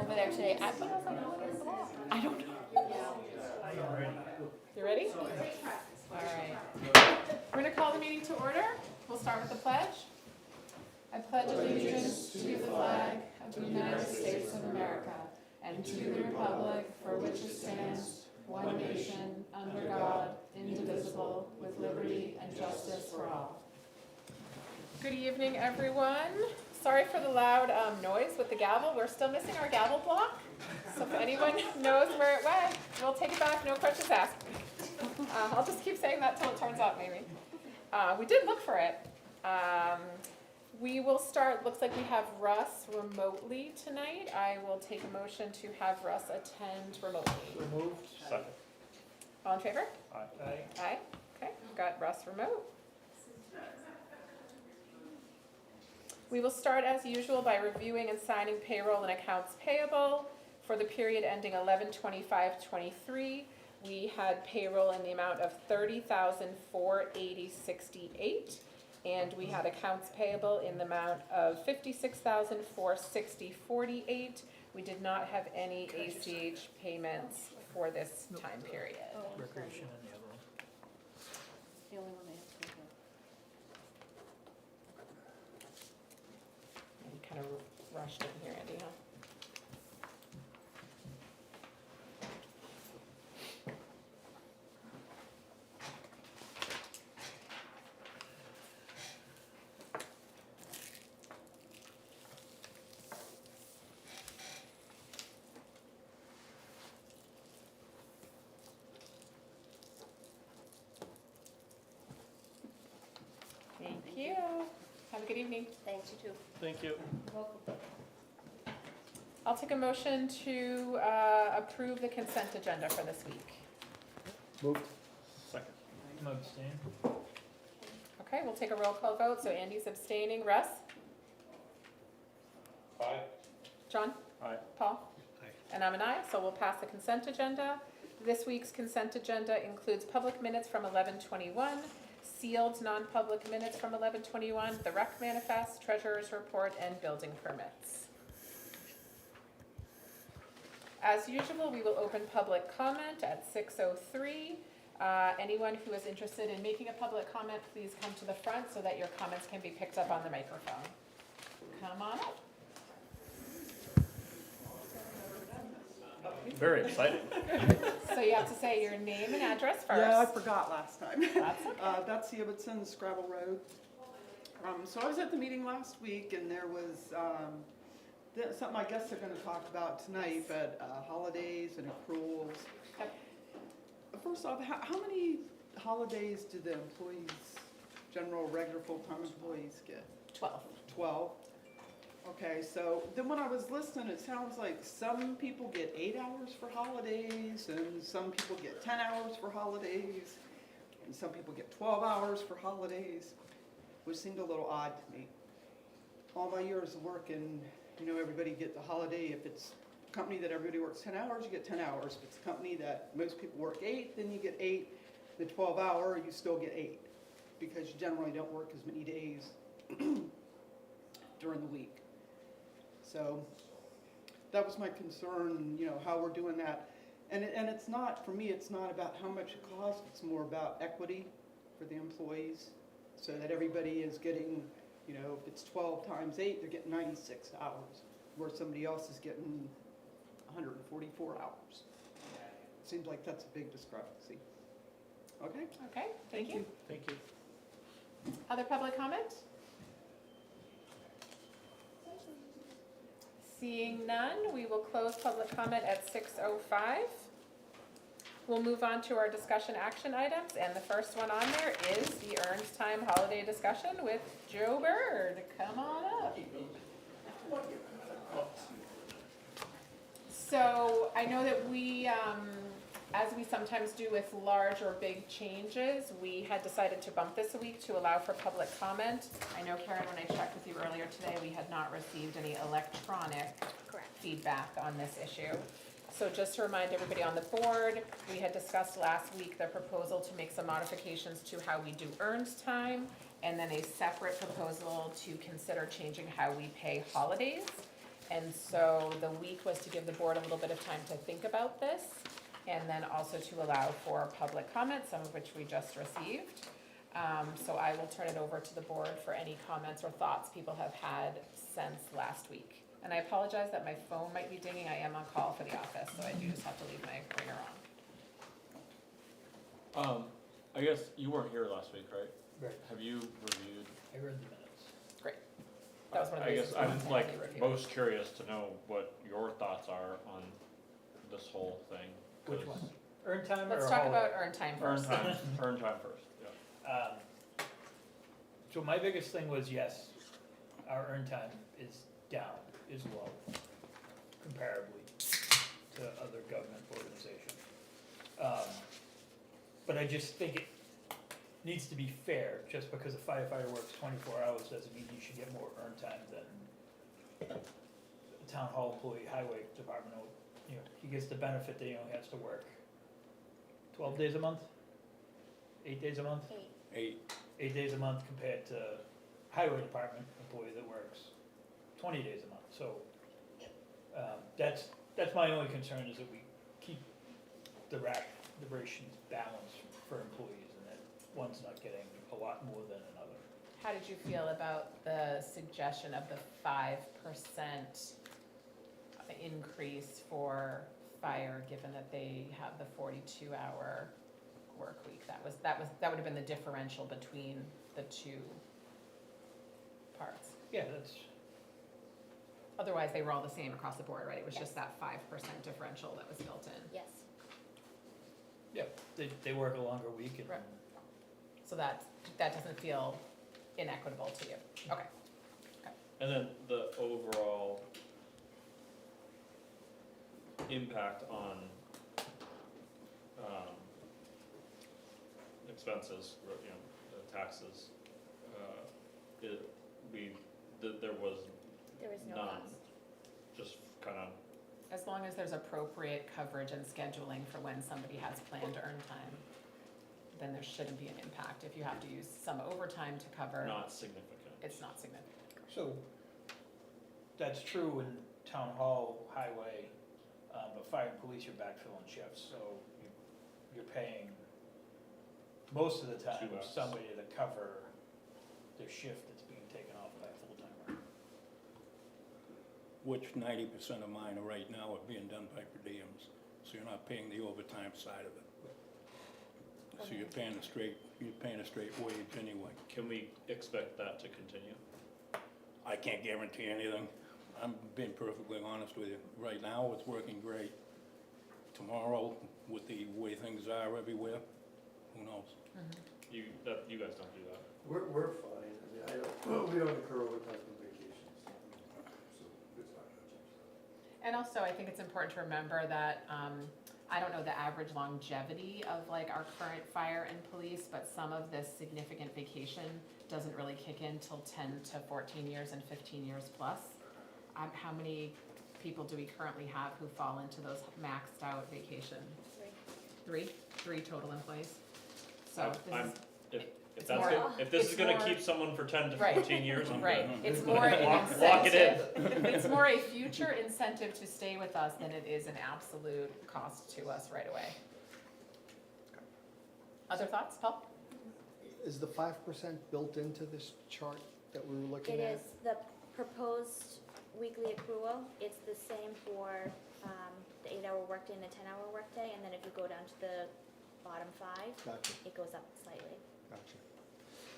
over there today. I thought I was like, what is the law? I don't know. You ready? All right. We're going to call the meeting to order. We'll start with the pledge. I pledge allegiance to the flag of the United States of America and to the republic for which it stands, one nation, under God, indivisible, with liberty and justice for all. Good evening, everyone. Sorry for the loud noise with the gavel. We're still missing our gavel block. So if anyone knows where it went, we'll take it back, no questions asked. I'll just keep saying that till it turns out, maybe. We did look for it. We will start, looks like we have Russ remotely tonight. I will take a motion to have Russ attend remotely. Removed. Second. All in favor? Aye. Aye. Okay, we've got Russ remote. We will start as usual by reviewing and signing payroll and accounts payable. For the period ending 11/25/23, we had payroll in the amount of $30,480.68, and we had accounts payable in the amount of $56,460.48. We did not have any ACH payments for this time period. Recreation and the other one. The only one they have to pay for. You kind of rushed in here, Andy, huh? Thank you. Have a good evening. Thanks, you too. Thank you. Welcome. I'll take a motion to approve the consent agenda for this week. Moved. Second. I'm abstaining. Okay, we'll take a roll call vote. So Andy's abstaining. Russ? Aye. John? Aye. Paul? Aye. And I'm an aye, so we'll pass the consent agenda. This week's consent agenda includes public minutes from 11/21, sealed non-public minutes from 11/21, the rec manifest, treasurer's report, and building permits. As usual, we will open public comment at 6:03. Anyone who is interested in making a public comment, please come to the front so that your comments can be picked up on the microphone. Come on up. Very exciting. So you have to say your name and address first. Yeah, I forgot last time. That's okay. Betsy Ibbotson, Scrabble Road. So I was at the meeting last week, and there was something I guess they're going to talk about tonight, but holidays and accruals. Yep. First off, how many holidays do the employees, general, regular, full-time employees get? 12. 12? Okay, so then when I was listening, it sounds like some people get 8 hours for holidays, and some people get 10 hours for holidays, and some people get 12 hours for holidays, which seemed a little odd to me. All my years of working, everybody gets a holiday. If it's a company that everybody works 10 hours, you get 10 hours. If it's a company that most people work 8, then you get 8. The 12-hour, you still get 8, because you generally don't work as many days during the week. So that was my concern, how we're doing that. And it's not, for me, it's not about how much it costs. It's more about equity for the employees, so that everybody is getting, if it's 12 times 8, they're getting 96 hours, where somebody else is getting 144 hours. Seems like that's a big discrepancy. Okay? Okay, thank you. Thank you. Other public comment? Seeing none, we will close public comment at 6:05. We'll move on to our discussion action items, and the first one on there is the Earned Time Holiday discussion with Joe Bird. Come on up. So I know that we, as we sometimes do with large or big changes, we had decided to bump this a week to allow for public comment. I know, Karen, when I checked with you earlier today, we had not received any electronic feedback on this issue. So just to remind everybody on the board, we had discussed last week the proposal to make some modifications to how we do earned time, and then a separate proposal to consider changing how we pay holidays. And so the week was to give the board a little bit of time to think about this, and then also to allow for public comment, some of which we just received. So I will turn it over to the board for any comments or thoughts people have had since last week. And I apologize that my phone might be dinging, I am on call for the office, so I do just have to leave my ringer on. I guess you weren't here last week, right? Right. Have you reviewed? I read the minutes. That was one of the I guess reasons we wanted I'm to like have you review. most curious to know what your thoughts are on this whole thing. Which 'cause one? Earn time or Let's talk holiday? about earn time Earn first. time first, yeah. So my biggest thing was, yes, our earn time is down, is low, comparably to other government organizations. But I just think it needs to be fair. Just because a firefighter works 24 hours doesn't mean you should get more earn time than a town hall employee, highway department. You know, he gets the benefit that he only has to work 12 days a month, 8 days a month. 8 days a month compared to highway department employee that works 20 days a month. So that's my only concern, is that we keep the rations balanced for employees, and that one's not getting a lot more than another. How did you feel about the suggestion of the 5% increase for fire, given that they have the 42-hour work week? That would have been the differential between the two parts. Yeah, that's, Otherwise, they were all the same across the board, right? It was just that 5% differential that was built in. Yes. yeah, they work a longer week and. Right. So that doesn't feel inequitable to you. Okay. And then the overall impact on, expenses, you know, taxes, there was There was no none, cost. just kind of, As long as there's appropriate coverage and scheduling for when somebody has planned earn time, then there shouldn't be an impact. If you have to use some overtime to cover, not significant. it's not significant. So, that's true in town hall, highway, but fire and police, you're backfilling shifts, so you're paying, most of the time, 2 hours. somebody to cover the shift that's being taken off by a full-timer. Which 90% of mine are right now are being done by per diems, so you're not paying the overtime side of it. So you're paying a straight wage anyway. Can we expect that to continue? I can't guarantee anything. I'm being perfectly honest with you. Right now, it's working great. Tomorrow, with the way things are everywhere, who knows? You guys don't do that. We're fine, I mean, we don't incur overtime for vacations, so it's not gonna change. And also, I think it's important to remember that, I don't know the average longevity of like our current fire and police, but some of this significant vacation doesn't really kick in till 10 to 14 years and 15 years plus. How many people do we currently have who fall into those maxed out vacation? Three total employees? So it's If this is gonna more- keep someone for 10 to Right. 14 years, I'm Right, good. it's more an Lock it in. incentive, it's more a future incentive to stay with us than it is an absolute cost to us right away. Other thoughts, Paul? Is the 5% built into this chart that we were looking It at? is the proposed weekly accrual. It's the same for the 8-hour workday and the 10-hour workday, and then if you go down to the bottom 5, Gotcha, it goes up slightly. gotcha.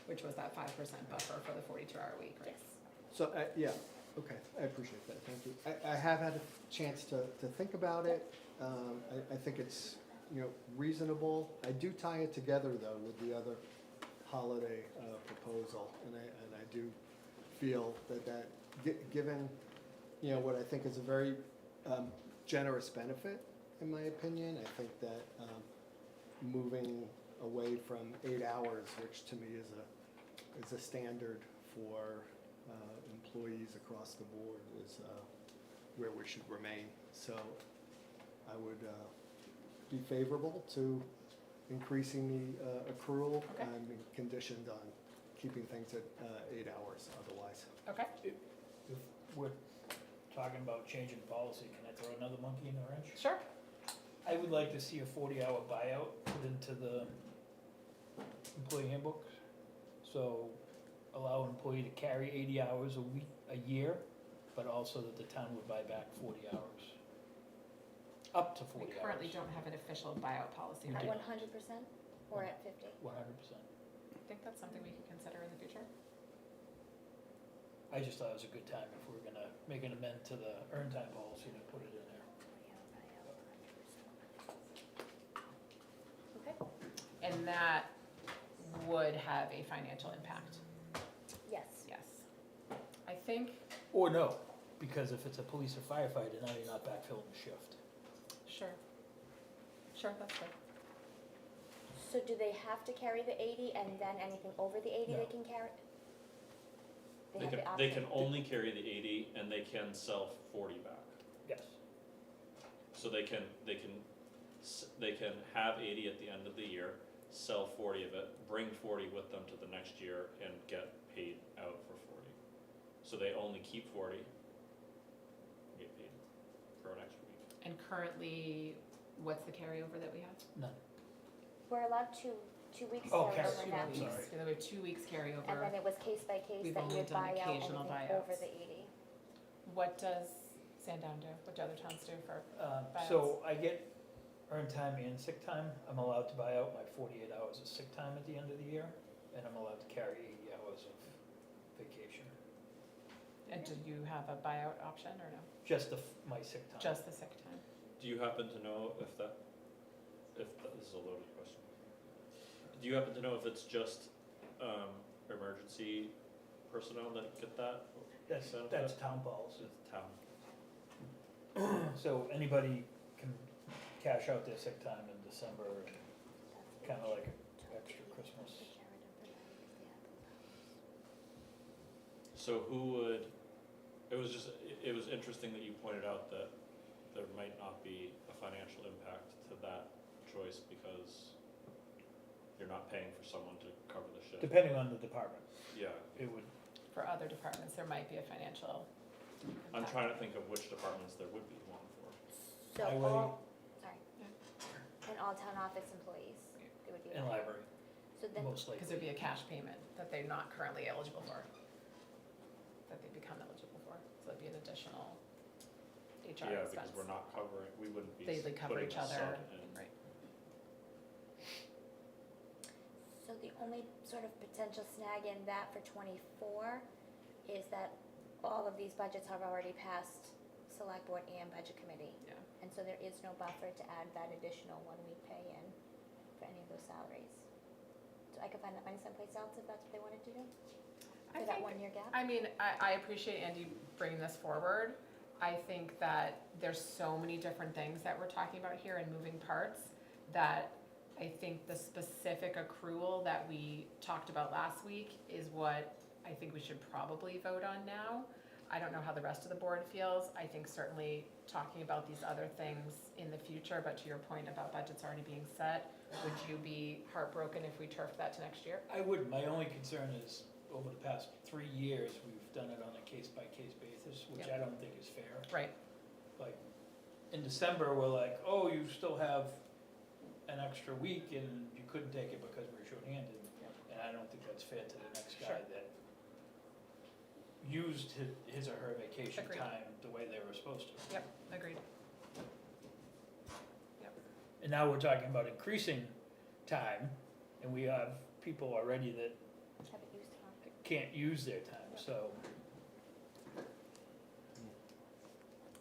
Which was that 5% buffer for the 42-hour week, right? Yes. So, yeah, okay, I appreciate that, thank you. I have had a chance to think about it. I think it's, reasonable. I do tie it together, though, with the other holiday proposal, and I do feel that given, what I think is a very generous benefit, in my opinion, I think that moving away from 8 hours, which to me is a standard for employees across the board, is where we should remain. So I would be favorable to increasing the accrual, Okay. and conditioned on keeping things at 8 hours otherwise. Okay, If we're talking about changing policy, can I throw another monkey in the wrench? Sure. I would like to see a 40-hour buyout put into the employee handbook. So allow an employee to carry 80 hours a year, but also that the town would buy back 40 hours. Up to 40 We hours. currently don't have an official buyout policy. We At do. 100% or at 50? 100%. I think that's something we could consider in the future. I just thought it was a good time if we were gonna make an amend to the earn time policy to put it in there. Okay. And that would have a financial impact, Yes. yes. I think, Or no, because if it's a police or firefighter, now you're not backfilling the shift. sure. Sure, that's good. So do they have to carry the 80 and then anything over the 80 No. they can carry? They have the They option. can only carry the 80 and they can sell 40 back. Yes. So they can have 80 at the end of the year, sell 40 of it, bring 40 with them to the next year and get paid out for 40. So they only keep 40, and get paid for an extra week. And currently, what's the carryover that we have? None. We're allowed 2 weeks Oh, carryover carry- now. I'm sorry. So we have 2 weeks And carryover. then it was case by case We've that you only would done buy out anything occasional over buyouts. the 80. What does Sandown do? What do other towns do for So I get earned time and sick time. I'm allowed to buy out my 48 hours of sick time at the end of the year, and I'm allowed to carry 80 hours of vacation. And do you have a buyout option or no? Just my sick time. Just the sick time? Do you happen to know if that this is a loaded question. Do you happen to know if it's just emergency personnel that get that? That's town policy. It's town. So anybody can cash out their sick time in December, kind of like extra Christmas. So who would, it was interesting that you pointed out that there might not be a financial impact to that choice because you're not paying for someone to cover the shift. Depending on the department, Yeah, it would, For other departments, there might be a financial I'm impact. trying to think of which departments there would be one for. So Highway. sorry. And all town office employees, it would be. in library, So then, most likely. Because there'd be a cash payment that they're not currently eligible for, that they become eligible for. So it'd be an additional HR Yeah, expense. because we're not covering, we wouldn't be They cover putting each a other, sub in. right. so the only sort of potential snag in that for 24 is that all of these budgets have already passed select board and budget committee. Yeah. And so there is no buffer to add that additional 1 week pay in for any of those salaries. So I could find that money someplace else if that's what they wanted to do, I for that think- 1 year gap. I mean, I appreciate Andy bringing this forward. I think that there's so many different things that we're talking about here and moving parts that I think the specific accrual that we talked about last week is what I think we should probably vote on now. I don't know how the rest of the board feels. I think certainly talking about these other things in the future, but to your point about budgets already being set, would you be heartbroken if we turfed that to next year? I would, my only concern is, over the past 3 years, we've done it on a case-by-case basis, which I don't think is fair. Right. Like, in December, we're like, oh, you still have an extra week and you couldn't take it because we're short-handed. And I don't think that's fair to the next guy Sure. that used his or her vacation Agreed. time the way they were supposed to. Yep, agreed. And now we're talking about increasing time, and we have people already that Haven't used it on. can't use their time, so.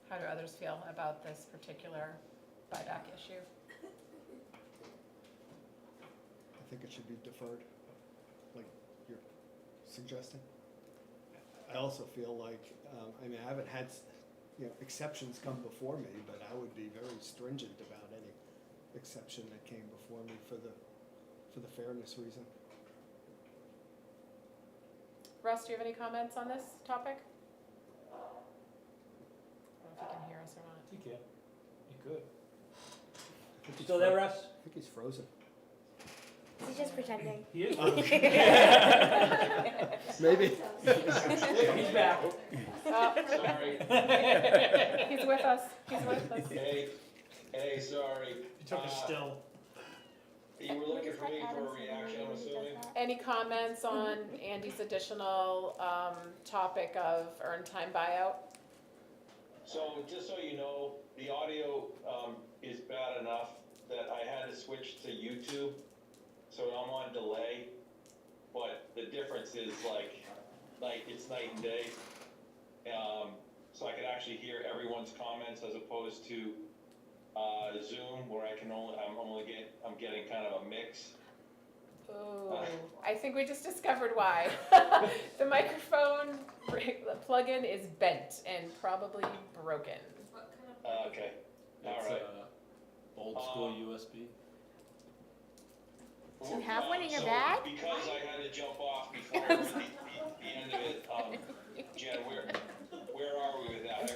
How do others feel about this particular buyback issue? I think it should be deferred, like you're suggesting. I also feel like, I mean, I haven't had, exceptions come before me, but I would be very stringent about any exception that came before me for the fairness reason. Russ, do you have any comments on this topic? I don't know if you can hear us or not. You can, you could. I think he's Still there, fro- Russ? I think he's frozen. Is he just pretending? He is. Maybe. He's back. Sorry. He's with us, he's with us. Hey, sorry. You took a still. You were looking for me for a reaction, I'm assuming? Any comments on Andy's additional, topic of earned time buyout? So, just so you know, the audio, is bad enough that I had to switch to YouTube, so I'm on delay. But the difference is it's night and day. So I could actually hear everyone's comments as opposed to, Zoom, where I'm getting kind of a mix. Ooh, I think we just discovered why. The microphone plug-in is bent and probably broken. Okay, all It's, right. old school USB. Do you have one in your So, bag? because I had to jump off before I heard the end of it, Jen, where are we with that?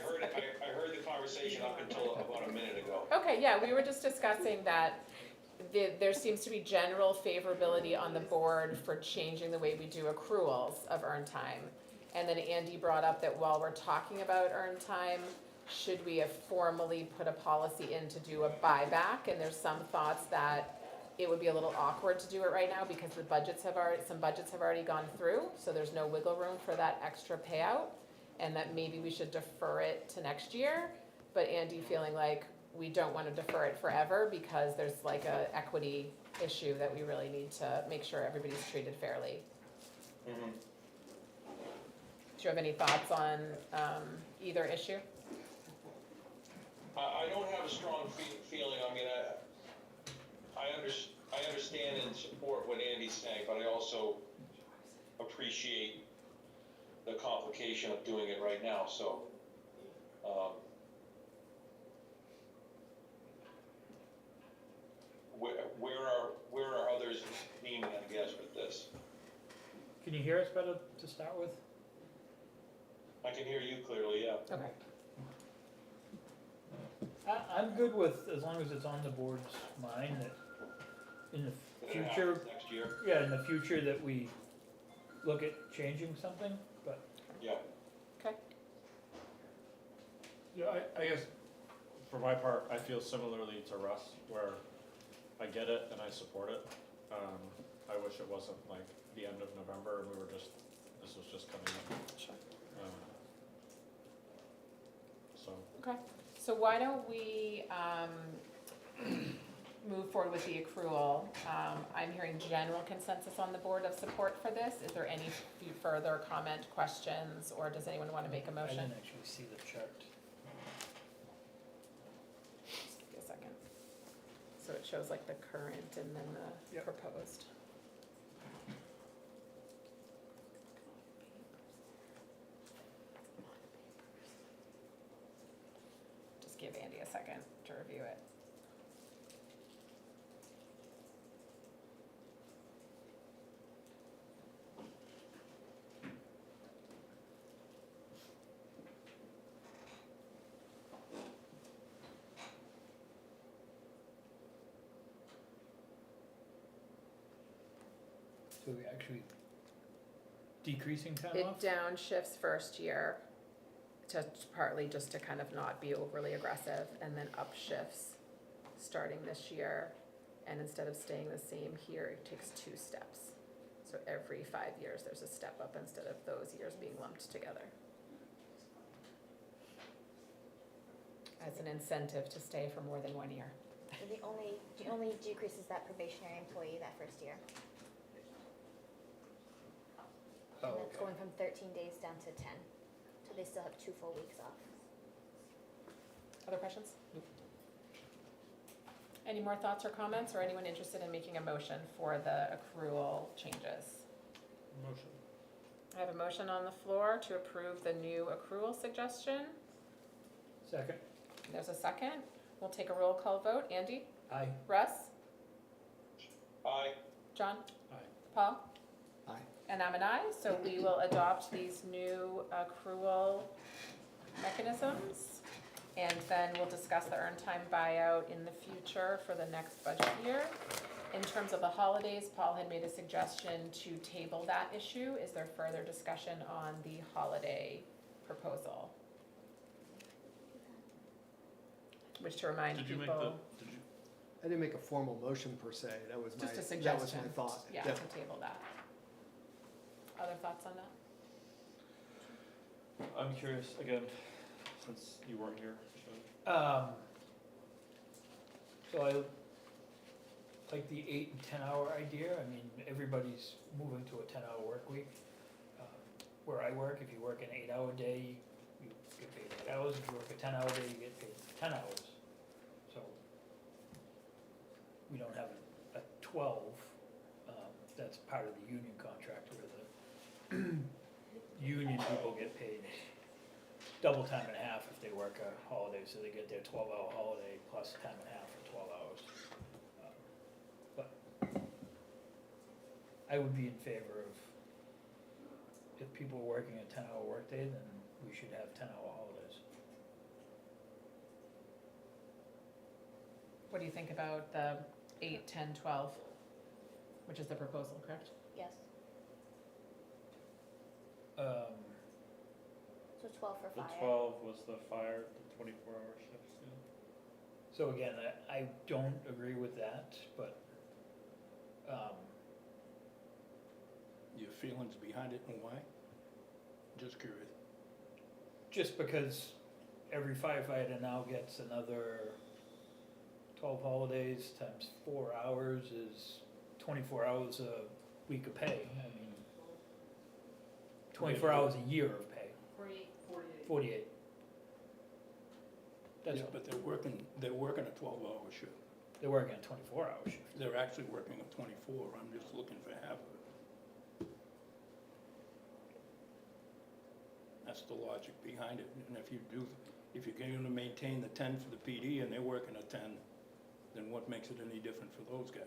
I heard the conversation up until about a minute ago. Okay, yeah, we were just discussing that there seems to be general favorability on the board for changing the way we do accruals of earned time. And then Andy brought up that while we're talking about earned time, should we have formally put a policy in to do a buyback? And there's some thoughts that it would be a little awkward to do it right now because some budgets have already gone through, so there's no wiggle room for that extra payout. And that maybe we should defer it to next year, but Andy feeling like we don't want to defer it forever because there's like a equity issue that we really need to make sure everybody's treated fairly. Mhm. Do you have any thoughts on either issue? I don't have a strong feeling, I mean, I understand and support what Andy's saying, but I also appreciate the complication of doing it right now, so, where are others leaning, I guess, with this? Can you hear us better to start with? I can hear you clearly, yeah. Okay. I'm good with, as long as it's on the board's mind, that in the That it future, happens next year, yeah, in the future that we look at changing something, but yeah. Okay. Yeah, I guess, for my part, I feel similarly to Russ, where I get it and I support it. I wish it wasn't like the end of November and this was just coming up. Sure. So, Okay, so why don't we move forward with the accrual? I'm hearing general consensus on the board of support for this. Is there any further comment, questions, or does anyone want to make a I motion? didn't actually see the chart. Just give me a second. So it shows like the current and then the Yep. proposed. Just give Andy a second to review it. So we actually decreasing time It off? downshifts first year to partly just to kind of not be overly aggressive, and then upshifts starting this year. And instead of staying the same here, it takes 2 steps. So every 5 years, there's a step up instead of those years being lumped together. As an incentive to stay for more than 1 year. So the only decrease is that probationary employee that first year. Oh, And that's okay. going from 13 days down to 10. So they still have 2 full weeks off. Other questions? Any more thoughts or comments, or anyone interested in making a motion for the accrual changes? motion. I have a motion on the floor to approve the new accrual suggestion. Second? There's a second. We'll take a roll call vote. Andy? Aye. Russ? Aye. John? Aye. Paul? Aye. And I'm an aye, so we will adopt these new accrual mechanisms. And then we'll discuss the earned time buyout in the future for the next budget year. In terms of the holidays, Paul had made a suggestion to table that issue. Is there further discussion on the holiday proposal. Which, to remind Did you make people, did you, I didn't make a formal motion per se, that was my, just a that was suggestion. my thought. Yeah, to table that. Other thoughts on that? I'm curious, again, since you weren't here, So I like the 8 and 10 hour idea. I mean, everybody's moving to a 10-hour work week. Where I work, if you work an 8-hour day, you get paid 8 hours. If you work a 10-hour day, you get paid 10 hours. So we don't have a 12. That's part of the union contract where the union people get paid double time and a half if they work a holiday, so they get their 12-hour holiday plus time and a half for 12 hours. But I would be in favor of, if people are working a 10-hour workday, then we should have 10-hour holidays. What do you think about the 8, 10, 12, which is the proposal, correct? Yes, so 12 for the fire. 12 was the fire, the 24-hour shifts, yeah. So again, I don't agree with that, but, Your feelings behind it and why? Just curious. just because every firefighter now gets another 12 holidays times 4 hours is 24 hours a week of pay. I mean, 24 hours a year of pay. 48. That's, Yeah, but they're working a 12-hour shift. they're working a 24-hour shift. They're actually working a 24, I'm just looking for half of it. That's the logic behind it, and if you're going to maintain the 10 for the PD and they're working a 10, then what makes it any different for those guys?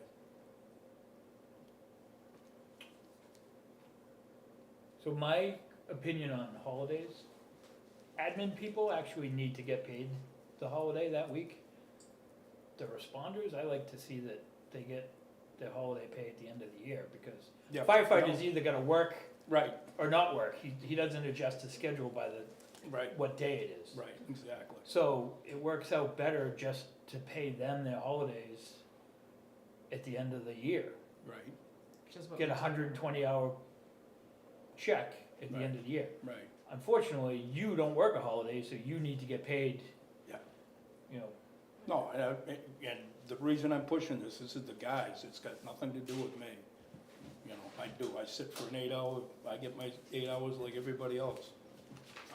So my opinion on holidays, admin people actually need to get paid the holiday that week. The responders, I like to see that they get their holiday pay at the end of the year, because Yeah, firefighters either gotta work Right, or not work. He doesn't adjust his schedule by right, what day it is. right, exactly. So it works out better just to pay them their holidays at the end of the year. Right, Which is what Get we a 120-hour check at the end of the year. right. Unfortunately, you don't work a holiday, so you need to get paid. Yeah. You know, No, and the reason I'm pushing this is the guys, it's got nothing to do with me. You know, I sit for an 8-hour, I get my 8 hours like everybody else.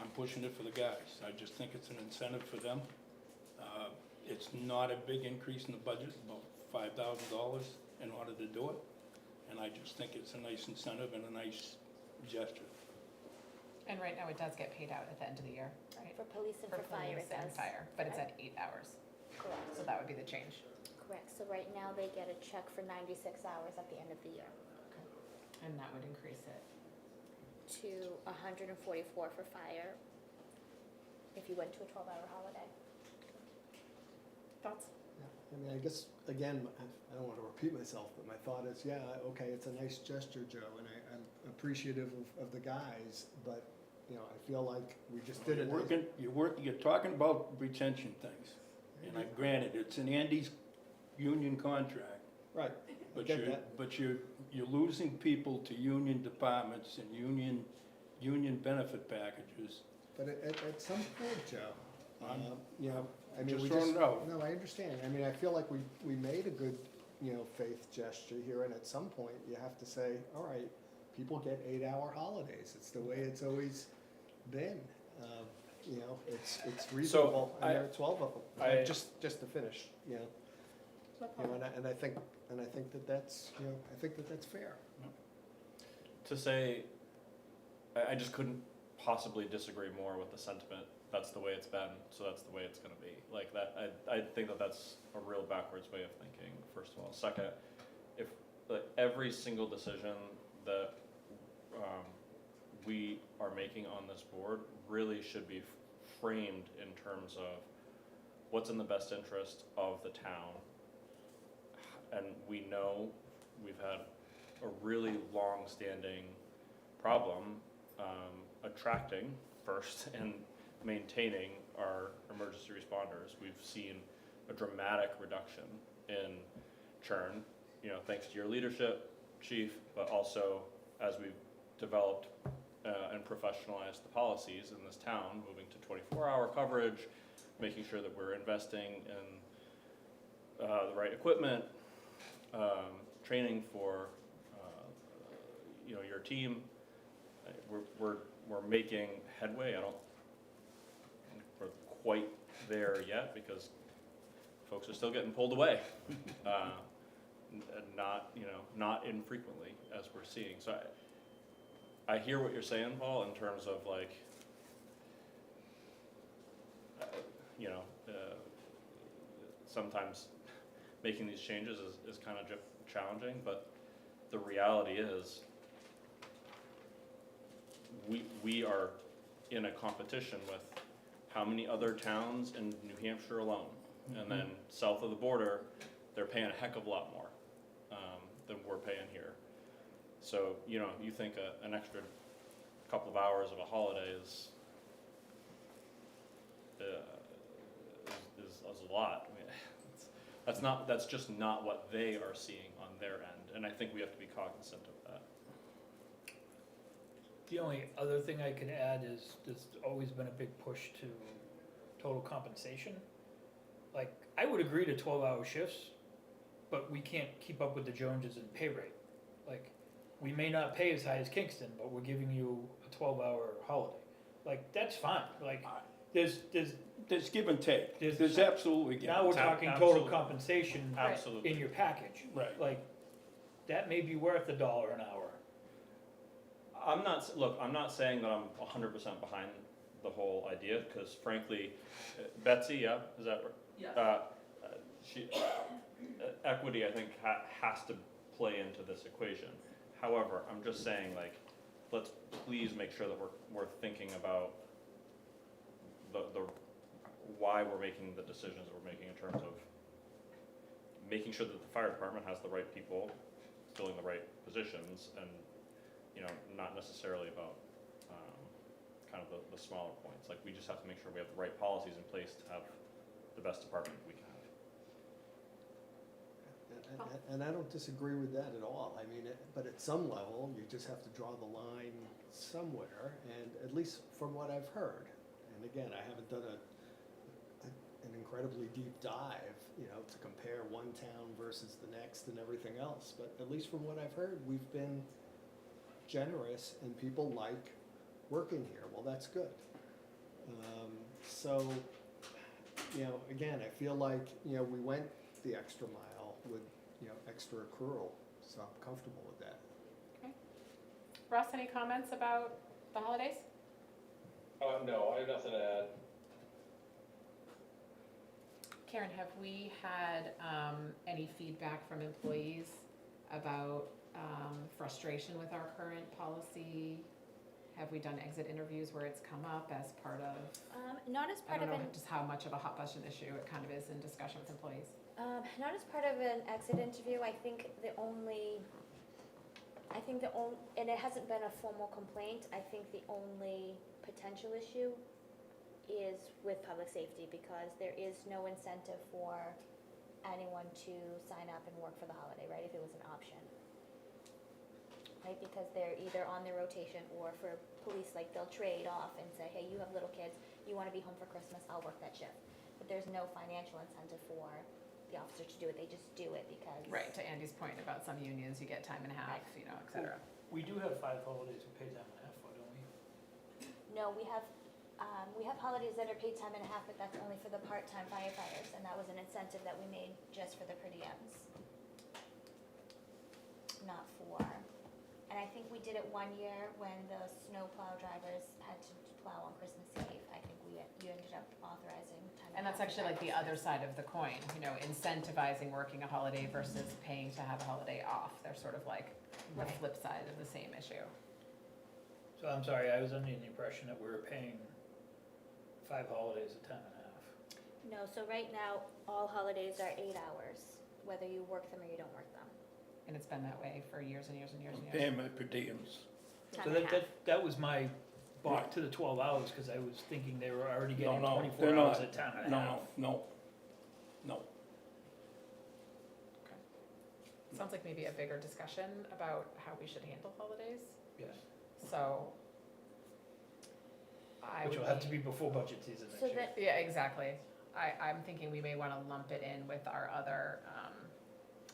I'm pushing it for the guys, I just think it's an incentive for them. It's not a big increase in the budget, about $5,000 in order to do it. And I just think it's a nice incentive and a nice gesture. And right now it does get paid out at the end of the year, right? For police and for fire police it and does. fire, but it's at 8 hours, Correct, so that would be the change. correct. So right now they get a check for 96 hours at the end of the year And that would increase it. to 144 for fire if you went to a 12-hour holiday. Thoughts? Yeah, I mean, I guess, again, I don't want to repeat myself, but my thought is, yeah, okay, it's a nice gesture, Joe, and I'm appreciative of the guys, but, you know, I feel like we just did it. You're talking about retention things. And I granted, it's in Andy's union contract. Right, I But get you're, that. but you're losing people to union departments and union benefit packages. But at some point, Joe, you know, I mean, Just we throwing just, it out. no, I understand. I mean, I feel like we made a good, you know, faith gesture here, and at some point, you have to say, all right, people get 8-hour holidays. It's the way it's always been. You know, it's reasonable, and there are 12 of them. Just to finish, you know. You know, and I think that that's, you know, I think that that's fair. To say, I just couldn't possibly disagree more with the sentiment. That's the way it's been, so that's the way it's gonna be. Like that, I think that that's a real backwards way of thinking, first of all. Second, if every single decision that we are making on this board really should be framed in terms of what's in the best interest of the town. And we know we've had a really long-standing problem attracting first in maintaining our emergency responders. We've seen a dramatic reduction in churn, you know, thanks to your leadership, chief, but also as we've developed and professionalized the policies in this town, moving to 24-hour coverage, making sure that we're investing in the right equipment, training for you know, your team. We're making headway. I don't think we're quite there yet because folks are still getting pulled away, and not, you know, not infrequently as we're seeing. So I hear what you're saying, Paul, in terms of like, you know, sometimes making these changes is kind of challenging, but the reality is we are in a competition with how many other towns in New Hampshire alone, and then south of the border, they're paying a heck of a lot more than we're paying here. So, you know, you think an extra couple of hours of a holiday is a lot. I mean, that's just not what they are seeing on their end, and I think we have to be cognizant of that. The only other thing I could add is there's always been a big push to total compensation. Like, I would agree to 12-hour shifts, but we can't keep up with the Joneses in pay rate. Like, we may not pay as high as Kingston, but we're giving you a 12-hour holiday. Like, that's fine. Like, there's give and take. There's- There's absolutely give now and we're take. talking Absolutely. total compensation Absolutely. in your package. Right. Like, that may be worth $1 an hour. I'm not saying that I'm 100% behind the whole idea, because frankly, Betsy, yeah, is that right? She, equity, I think, has to play into this equation. However, I'm just saying, like, let's please make sure that we're thinking about the why we're making the decisions we're making in terms of making sure that the fire department has the right people filling the right positions, and, you know, not necessarily about kind of the smaller points. Like, we just have to make sure we have the right policies in place to have the best department we can have. And I don't disagree with that at all. I mean, but at some level, you just have to draw the line somewhere, and at least from what I've heard, and again, I haven't done an incredibly deep dive, you know, to compare one town versus the next and everything else, but at least from what I've heard, we've been generous and people like working here. Well, that's good. So, you know, again, I feel like, you know, we went the extra mile with, you know, extra accrual, so I'm comfortable with that. Okay. Russ, any comments about the holidays? No, I have nothing to add. Karen, have we had any feedback from employees about frustration with our current policy? Have we done exit interviews where it's come up as part of, Not as I part don't of know an, just how much of a hot button issue it kind of is in discussion with employees? not as part of an exit interview. I think and it hasn't been a formal complaint. I think the only potential issue is with public safety, because there is no incentive for anyone to sign up and work for the holiday, right, if it was an option. Right, because they're either on their rotation, or for police, like, they'll trade off and say, hey, you have little kids, you wanna be home for Christmas, I'll work that shift. But there's no financial incentive for the officer to do it, they just do it because. Right, to Andy's point about some unions, you get time and a half, you know, et cetera. We do have 5 holidays we pay time and a half for, don't we? No, we have holidays that are paid time and a half, but that's only for the part-time firefighters, and that was an incentive that we made just for the per diems. Not for, and I think we did it one year when the snow plow drivers had to plow on Christmas Eve. I think you ended up authorizing time and a half. And that's actually like the other side of the coin, you know, incentivizing working a holiday versus paying to have a holiday off. They're sort of like the Right. flip side of the same issue. So I'm sorry, I was under the impression that we were paying 5 holidays at time and a half. No, so right now, all holidays are 8 hours, whether you work them or you don't work them. And it's been that way for years and years and years and years. Paying my per diems. Time So and a half. that was my balked to the 12 hours, cause I was thinking they were already No, getting no, 24 they're hours not. at time and a No, half. no, no. Sounds like maybe a bigger discussion about how we should handle holidays, Yes, so. I which would will have to be before budget season next So year. that, Yeah, exactly. I'm thinking we may wanna lump it in with our other,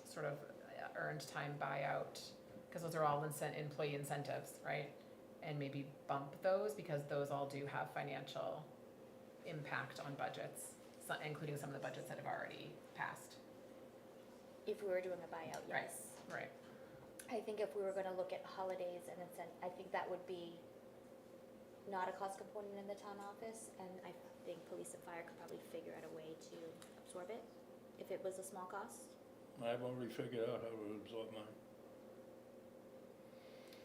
sort of earned time buyout, cause those are all employee incentives, right? And maybe bump those, because those all do have financial impact on budgets, including some of the budgets that have already passed. if we were doing a buyout, Right. yes. Right. I think if we were gonna look at holidays and I think that would be not a cost component in the town office, and I think police and fire could probably figure out a way to absorb it, if it was a small cost. I've already figured out how to absorb mine.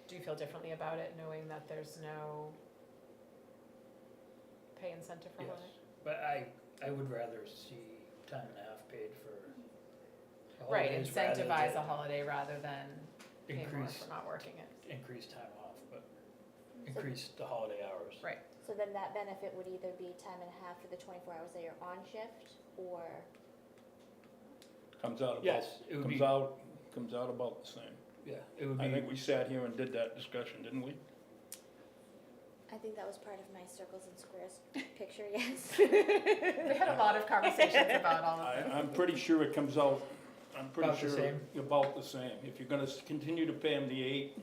Do you feel differently about it, knowing that there's no pay incentive for Yes, holiday? but I would rather see time and a half paid for Right, holidays rather incentivize a than holiday rather than pay more increase, for not working it. increase time off, but increase the holiday hours. Right. So then that benefit would either be time and a half for the 24 hours that you're on shift, or, Comes out about, Yes, it would be, comes out about the same. yeah, it would I think be, we sat here and did that discussion, didn't we? I think that was part of my circles and squares picture, yes. We had a lot of conversations about all of this. I'm pretty sure it comes out, I'm pretty About the sure same? about the same. If you're gonna continue to pay them the 8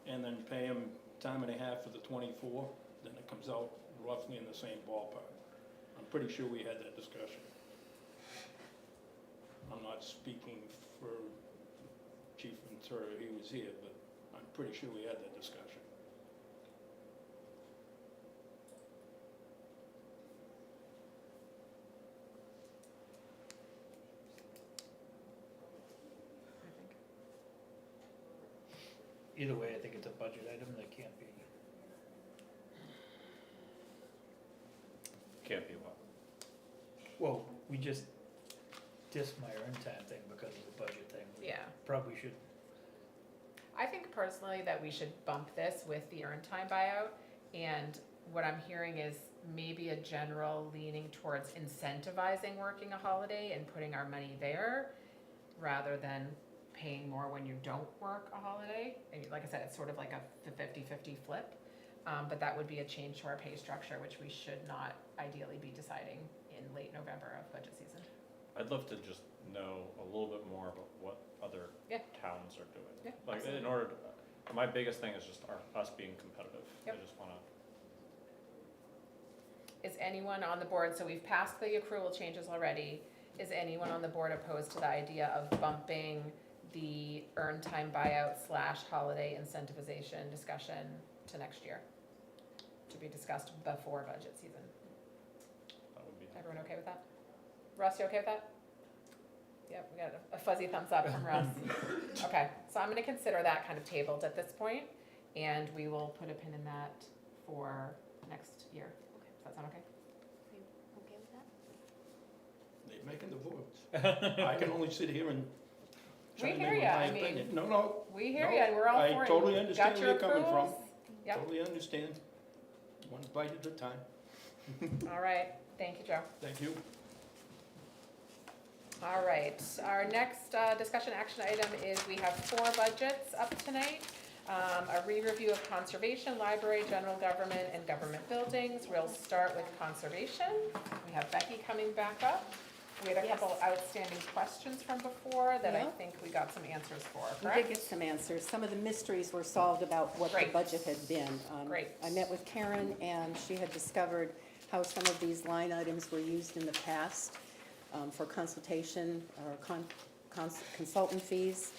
and then pay them time and a half for the 24, then it comes out roughly in the same ballpark. I'm pretty sure we had that discussion. I'm not speaking for Chief Ventura, he was here, but I'm pretty sure we had that discussion. I think. either way, I think it's a budget item that can't be, Can't be what? well, we just dissed my earn time thing because of the budget thing. We Yeah. Probably should, I think personally that we should bump this with the earned time buyout, and what I'm hearing is maybe a general leaning towards incentivizing working a holiday and putting our money there, rather than paying more when you don't work a holiday. And like I said, it's sort of like a 50-50 flip, but that would be a change to our pay structure, which we should not ideally be deciding in late November of budget season. I'd love to just know a little bit more about what other Yeah. towns are doing. Yeah, Like, in absolutely. order, my biggest thing is just us being competitive. Yep. I just wanna, Is anyone on the board, so we've passed the accrual changes already, is anyone on the board opposed to the idea of bumping the earned time buyout / holiday incentivization discussion to next year? To be discussed before budget season. that would be. Everyone okay with that? Russ, you okay with that? Yep, we got a fuzzy thumbs up from Russ. Okay, so I'm gonna consider that kind of tabled at this point, and we will put a pin in that for next year. Does that sound okay? Are you okay with that? They're making the votes. I can only sit here and We chime in hear with ya, my I mean, opinion. No, We hear No, you, and we're all for it. I totally You understand got where your you're coming from. accruals? Yep. totally understand. One bite at a time. All right, thank you, Joe. Thank you. All right, our next discussion action item is we have 4 budgets up tonight. A re-review of conservation, library, general government, and government buildings. We'll start with conservation. We have Becky coming back up. We had a Yes. couple outstanding questions from before that I Yeah. think we got some answers for, We did correct? get some answers. Some of the mysteries were solved about what the Great. budget had been. Great. I met with Karen, and she had discovered how some of these line items were used in the past for consultation or consultant fees,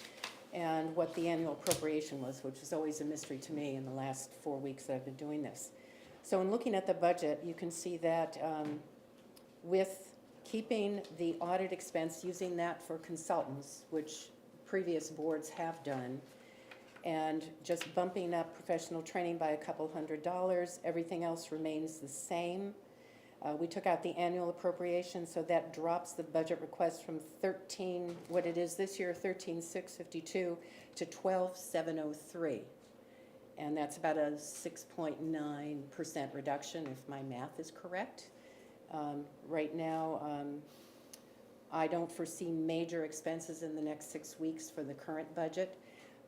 and what the annual appropriation was, which is always a mystery to me in the last 4 weeks that I've been doing this. So in looking at the budget, you can see that with keeping the audit expense, using that for consultants, which previous boards have done, and just bumping up professional training by a couple $100, everything else remains the same. We took out the annual appropriation, so that drops the budget request from 13, what it is this year, 13,652 to 12,703. And that's about a 6.9% reduction, if my math is correct. Right now, I don't foresee major expenses in the next 6 weeks for the current budget,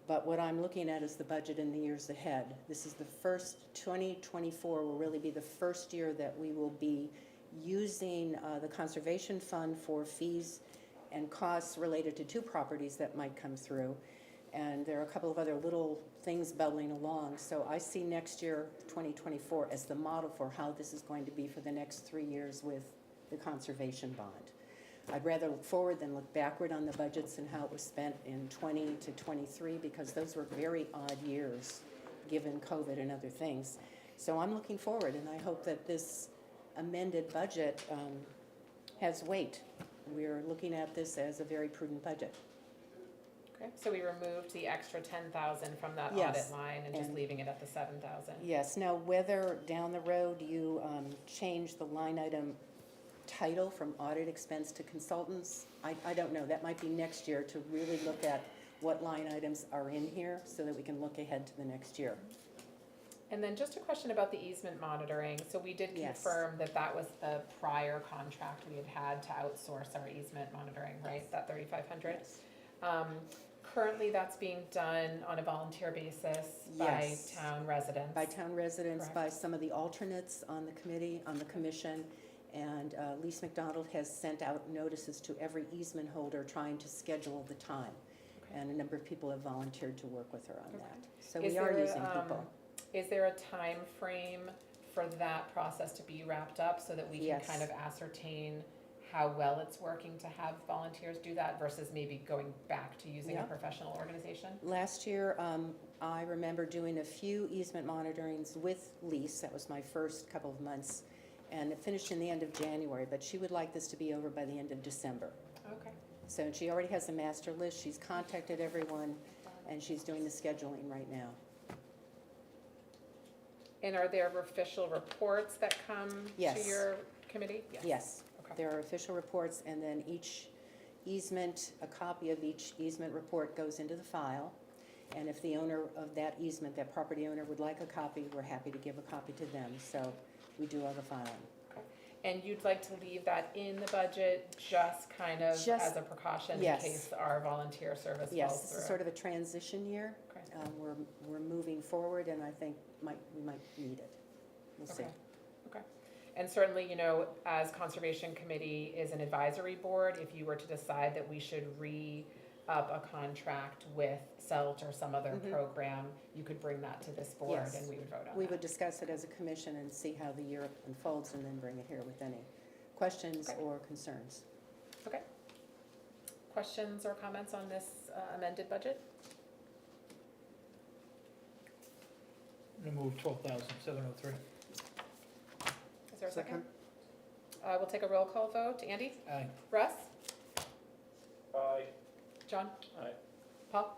but what I'm looking at is the budget in the years ahead. This is the first, 2024 will really be the first year that we will be using the conservation fund for fees and costs related to 2 properties that might come through. And there are a couple of other little things bubbling along. So I see next year, 2024, as the model for how this is going to be for the next 3 years with the conservation bond. I'd rather look forward than look backward on the budgets and how it was spent in 20 to 23, because those were very odd years, given COVID and other things. So I'm looking forward, and I hope that this amended budget has weight. We're looking at this as a very prudent budget. Okay, so we removed the extra 10,000 from that Yes, audit line and just and- leaving it at the 7,000. Yes, now whether down the road you change the line item title from audit expense to consultants, I don't know. That might be next year to really look at what line items are in here so that we can look ahead to the next year. And then just a question about the easement monitoring. So we did Yes. confirm that that was the prior contract we had to outsource our easement monitoring, right? That 3,500? Yes. Currently, that's being done on a volunteer basis by Yes. town residents. By town residents, Correct. by some of the alternates on the committee, on the commission, and Lise McDonald has sent out notices to every easement holder trying to schedule the time. Okay. And a number of people have volunteered to work with her on Okay. that. So Is we are there a, using people. Is there a time frame for that process to be wrapped up so that we can Yes. kind of ascertain how well it's working to have volunteers do that versus maybe going back to using a Yeah. professional organization? Last year, I remember doing a few easement monitorings with Lise. That was my first couple of months. And it finished in the end of January, but she would like this to be over by the end of December. Okay. So she already has a master list. She's contacted everyone, and she's doing the scheduling right now. And are there official reports that come to Yes. your committee? Yes. Okay. There are official reports, and then each easement, a copy of each easement report goes into the file. And if the owner of that easement, that property owner would like a copy, we're happy to give a copy to them. So we do all the filing. And you'd like to leave that in the budget just kind of Just- as a precaution yes. in case our volunteer service Yes, falls this through? is sort of a transition year. Okay. We're moving forward, and I think we might need it. We'll see. Okay. Okay. And certainly, you know, as Conservation Committee is an advisory board, if you were to decide that we should re-up a contract with CELT or some other Mhm. program, you could bring that to this board Yes. and we would vote on that. We would discuss it as a commission and see how the year unfolds, and then bring it here with any questions Okay. or concerns. Okay. Questions or comments on this amended budget? Remove 12,703. Is there a second? We'll take a roll call vote. Andy? Aye. Russ? Aye. John? Aye. Paul?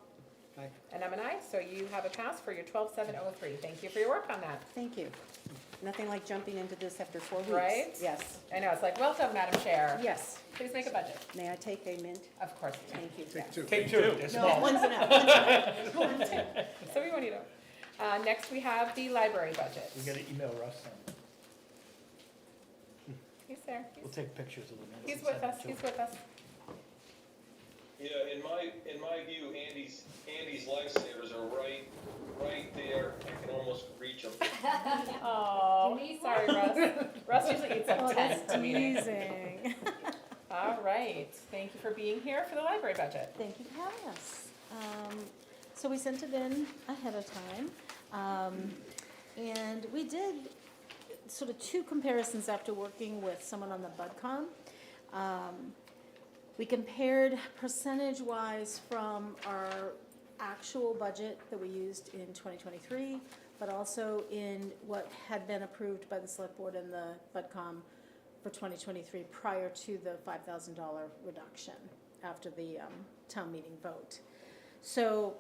Aye. And I'm an aye, so you have a pass for your 12,703. Thank you for your work on that. Thank you. Nothing like jumping into this after 4 weeks. Right? Yes, I know, it's like, well done, Madam Chair. yes. Please make a budget. May I take a mint? Of course you can. Thank you. Take two. Take two, they're No, small. one's enough. So we won't need them. Next, we have the library budget. We gotta email Russ then. He's there. We'll take pictures of the minutes. He's and with send them us, to he's him. with us. Yeah, in my view, Andy's lifesavers are right there. I can almost reach them. Oh, sorry, Russ. Russ usually eats like 10 a meeting. Teasing. All right, thank you for being here for the library budget. Thank you for having us. So we sent it in ahead of time. And we did sort of 2 comparisons after working with someone on the BudCon. We compared percentage-wise from our actual budget that we used in 2023, but also in what had been approved by the Select Board and the BudCom for 2023 prior to the $5,000 reduction after the town meeting vote. So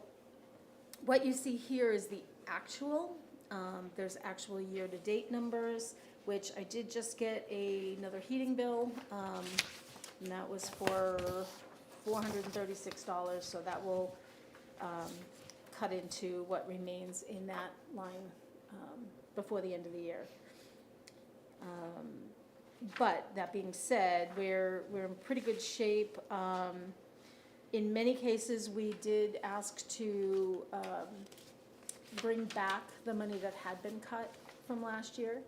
what you see here is the actual. There's actual year-to-date numbers, which I did just get another heating bill, and that was for $436, so that will cut into what remains in that line before the end of the year. But that being said, we're in pretty good shape. In many cases, we did ask to bring back the money that had been cut from last year.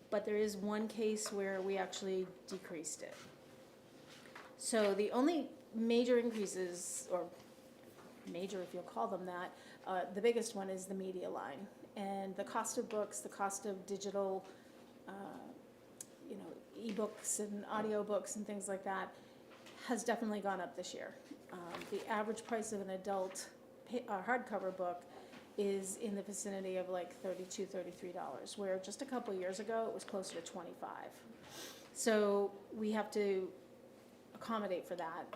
But there is one case where we actually decreased it. So the only major increases, or major if you'll call them that, the biggest one is the media line. And the cost of books, the cost of digital, ebooks and audiobooks and things like that has definitely gone up this year. The average price of an adult hardcover book is in the vicinity of like $32, $33, where just a couple years ago it was closer to $25. So we have to accommodate for that.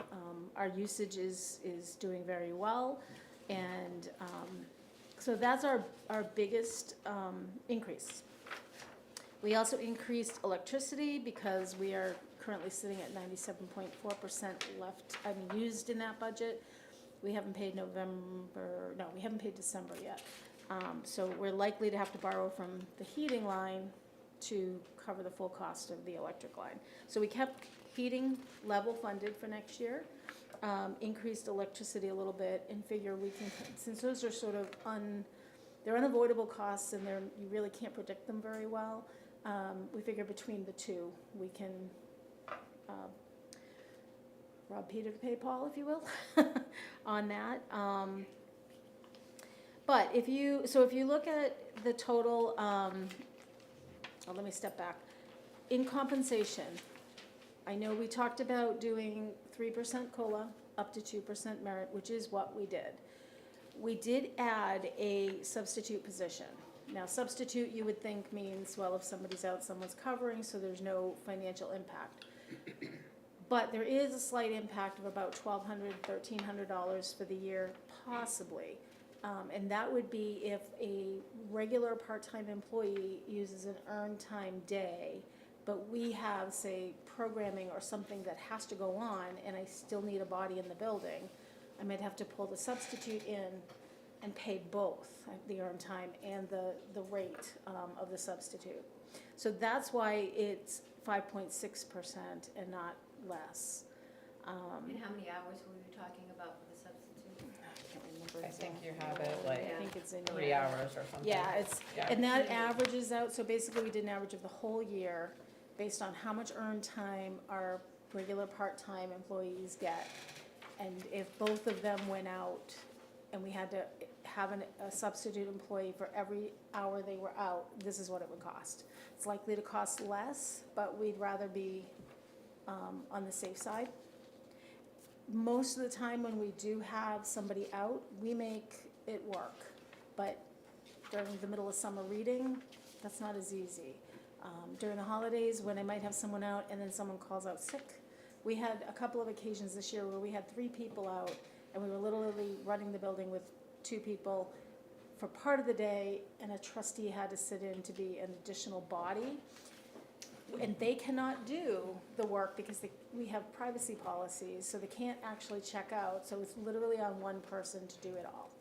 Our usage is doing very well, and so that's our biggest increase. We also increased electricity because we are currently sitting at 97.4% used in that budget. We haven't paid we haven't paid December yet. So we're likely to have to borrow from the heating line to cover the full cost of the electric line. So we kept heating level funded for next year, increased electricity a little bit, and figure we can, since those are sort of they're unavoidable costs and you really can't predict them very well. We figure between the two, we can rob Peter to pay Paul, if you will, on that. But if you look at the total, let me step back. In compensation, I know we talked about doing 3% COLA up to 2% merit, which is what we did. We did add a substitute position. Now, substitute, you would think means, well, if somebody's out, someone's covering, so there's no financial impact. But there is a slight impact of about $1,200, $1,300 for the year, possibly. And that would be if a regular part-time employee uses an earned time day, but we have, say, programming or something that has to go on, and I still need a body in the building, I might have to pull the substitute in and pay both the earned time and the rate of the substitute. So that's why it's 5.6% and not less. And how many hours were you talking about for the substitute? I can't remember I think exactly. you have it I like think it's in 3 here. hours or something. Yeah, Yeah. and that averages out, so basically we did an average of the whole year based on how much earned time our regular part-time employees get. And if both of them went out and we had to have a substitute employee for every hour they were out, this is what it would cost. It's likely to cost less, but we'd rather be on the safe side. Most of the time when we do have somebody out, we make it work. But during the middle of summer reading, that's not as easy. During the holidays, when I might have someone out and then someone calls out sick, we had a couple of occasions this year where we had 3 people out, and we were literally running the building with 2 people for part of the day, and a trustee had to sit in to be an additional body. And they cannot do the work because we have privacy policies, so they can't actually check out. So it's literally on one person to do it all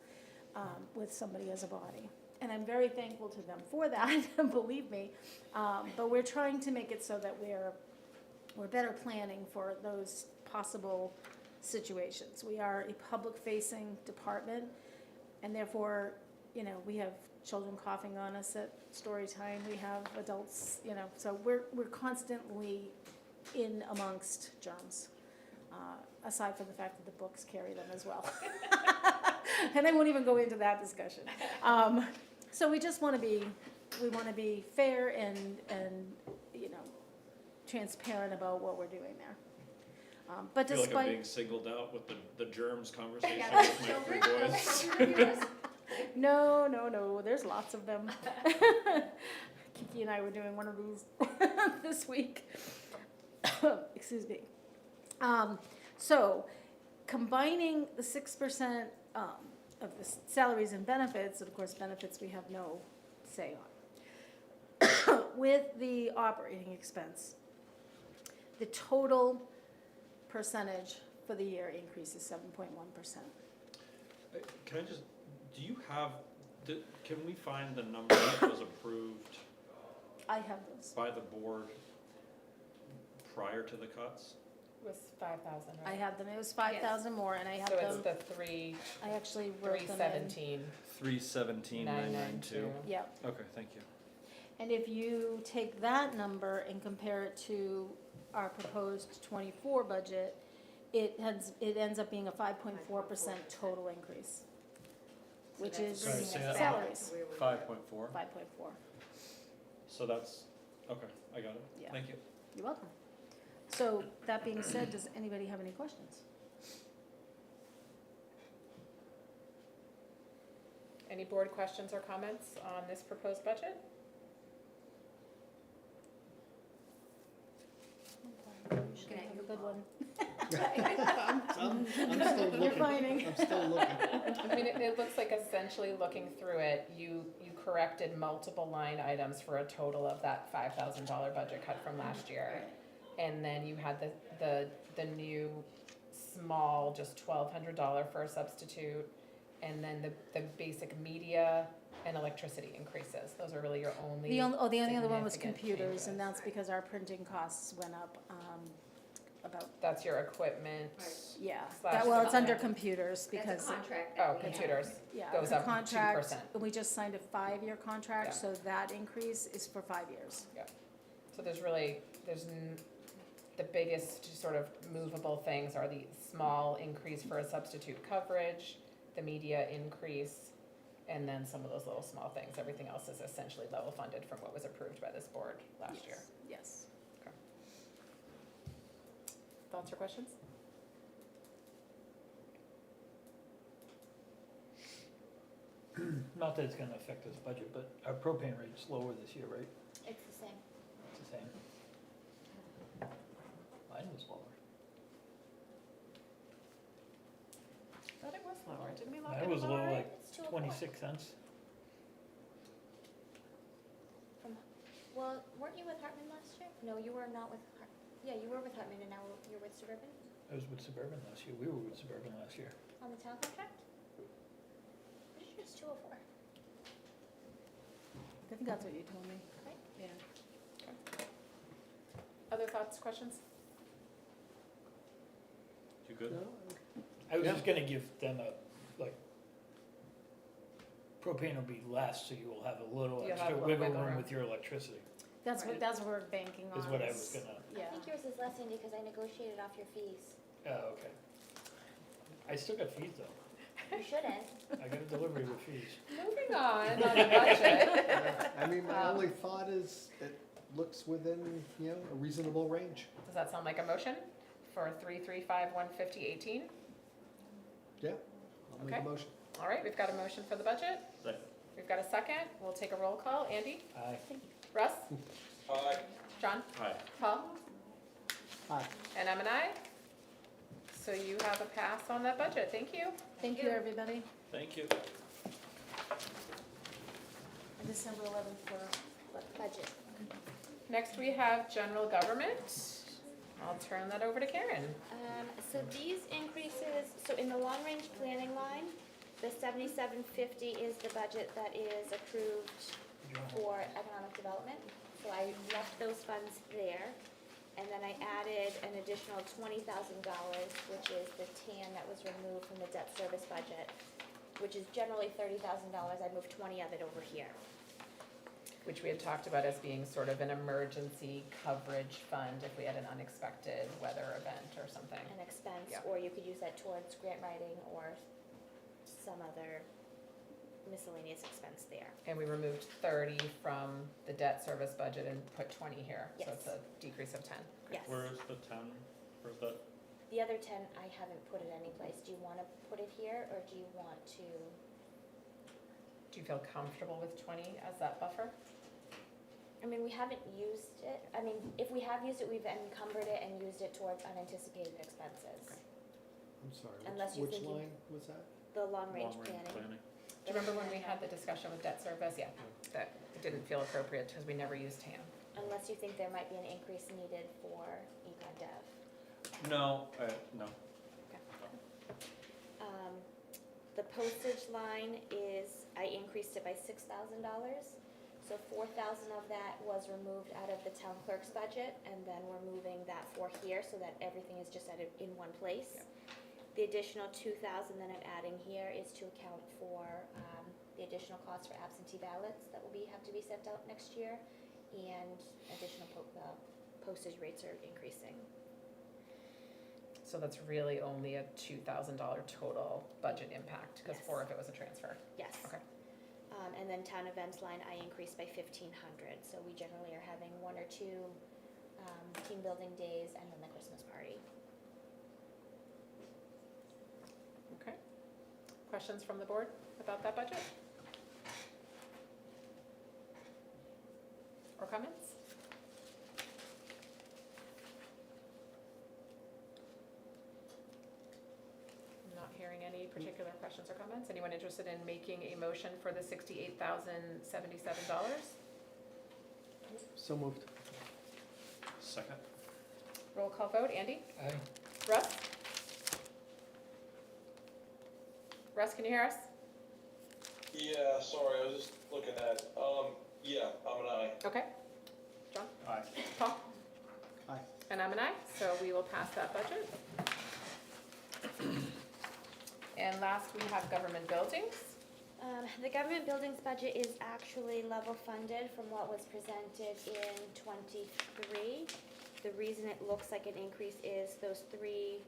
with somebody as a body. And I'm very thankful to them for that, believe me. But we're trying to make it so that we're better planning for those possible situations. We are a public-facing department, and therefore, we have children coughing on us at story time. We have adults, so we're constantly in amongst germs, aside from the fact that the books carry them as well. And I won't even go into that discussion. So we just want to be fair and transparent about what we're doing there. But I feel like I'm despite being singled out with the germs conversation Yeah, with my 3 boys. no, there's lots of them. Kiki and I were doing one of these this week. Excuse me. So combining the 6% of the salaries and benefits, and of course benefits we have no say on, with the operating expense, the total percentage for the year increases 7.1%. Can I just, do you have, can we find the number that was approved I have those. by the board prior to the cuts? It was 5,000, I right? have them, it was 5,000 more, and I have So it's them, the three, I actually wrote them in. 317, 317,992. Yep, Okay, thank you. and if you take that number and compare it to our proposed 24 budget, it ends up being a 5.4% total increase, which is Sorry, say that. salaries, 5.4, 5.4. so that's, okay, I got it. Yeah. Thank you. You're welcome. So, that being said, does anybody have any questions? any board questions or comments on this proposed budget? Should have a good one. I'm still looking. You're finding. I'm still looking. I mean, it looks like essentially looking through it, you corrected multiple line items for a total of that $5,000 budget cut from last year. And then you had the new small, just $1,200 for a substitute, and then the basic media and electricity increases. Those are really your only The only other one was significant computers, and changes. that's because our printing costs went up, about, That's your equipment. yeah. Slash Well, it's under development. computers, That's because, a contract Oh, that we have. computers. yeah, goes it's a up 2%. contract, and we just signed a 5-year contract, Yeah. so that increase is for 5 years. So the biggest sort of movable things are the small increase for a substitute coverage, the media increase, and then some of those little small things. Everything else is essentially level funded from what was approved by this board last year. Yes. Thoughts or questions? Not that it's gonna affect this budget, but our propane rate's lower this year, right? It's the same. It's the same. Mine was lower. Thought it was lower, didn't we lock Mine it was lower? low, like It's 204. 26 cents. Well, weren't you with Hartman last year? No, you were not with yeah, you were with Hartman, and now you're with Suburban I was with Suburban last year. We were with Suburban last year. on the town contract? Pretty sure it's 204. I think that's what you told me. Right. Yeah. Other thoughts, questions? You good? I was Yeah. just gonna give them propane will be less, so you will have a little You'll have extra a little wiggle wiggle room room. with your electricity, That's Right. what we're banking on. is what I was gonna, I think yours is less, Andy, because I negotiated off your fees. oh, okay. I still got fees though. You shouldn't. I got a delivery with fees. Moving on the budget. I mean, my Um, only thought is it looks within, a reasonable range. Does that sound like a motion for 335-150-18? Yeah, I'll make a Okay. motion. All right, we've got a motion for the budget. Second. We've got a second. We'll take a roll call. Andy? Aye. Russ? Aye. John? Hi. Paul? Aye. And I'm an aye. So you have a pass on that budget. Thank you. Thank you, everybody. Thank you. And December 11th for Budget. Next, we have general government. I'll turn that over to Karen. So these increases, so in the long-range planning line, the 7750 is the budget that is approved for economic development. So I left those funds there, and then I added an additional $20,000, which is the TAN that was removed from the debt service budget, which is generally $30,000. I moved 20 of it over here. Which we had talked about as being sort of an emergency coverage fund if we had an unexpected weather event or something. An expense, Yeah. or you could use that towards grant writing or some other miscellaneous expense there. And we removed 30 from the debt service budget and put 20 here. So Yes. it's a decrease of 10. Yes. Where is the 10, where's that? The other 10, I haven't put it anyplace. Do you want to put it here, or do you want to? Do you feel comfortable with 20 as that buffer? I mean, we haven't used it. I mean, if we have used it, we've encumbered it and used it towards unanticipated expenses. I'm sorry, Unless you which think you- line was that? The long-range Long-range planning. Do you remember when we had the discussion with debt service? Yeah, that it didn't feel appropriate because we never used TAM. Unless you think there might be an increase needed for econ dev. No, no. Um, The postage line is, I increased it by $6,000. So 4,000 of that was removed out of the town clerk's budget, and then we're moving that for here so that everything is just in one place. The additional 2,000 that I'm adding here is to account for the additional cost for absentee ballots that will have to be sent out next year, and additional postage rates are increasing. So that's really only a $2,000 total budget impact, because Yes. 4 if it was a transfer. Yes. Okay. And then town events line, I increased by 1,500, so we generally are having 1 or 2 team building days and then the Christmas party. Okay. Questions from the board about that budget? Or comments? I'm not hearing any particular questions or comments. Anyone interested in making a motion for the $68,077? So moved. Second. Roll call vote. Andy? Aye. Russ? Russ, can you hear us? Yeah, sorry, I was just looking at, yeah, I'm an aye. Okay. John? Aye. Paul? Aye. And I'm an aye, so we will pass that budget. And last, we have government buildings. The government buildings budget is actually level funded from what was presented in '23. The reason it looks like an increase is those 3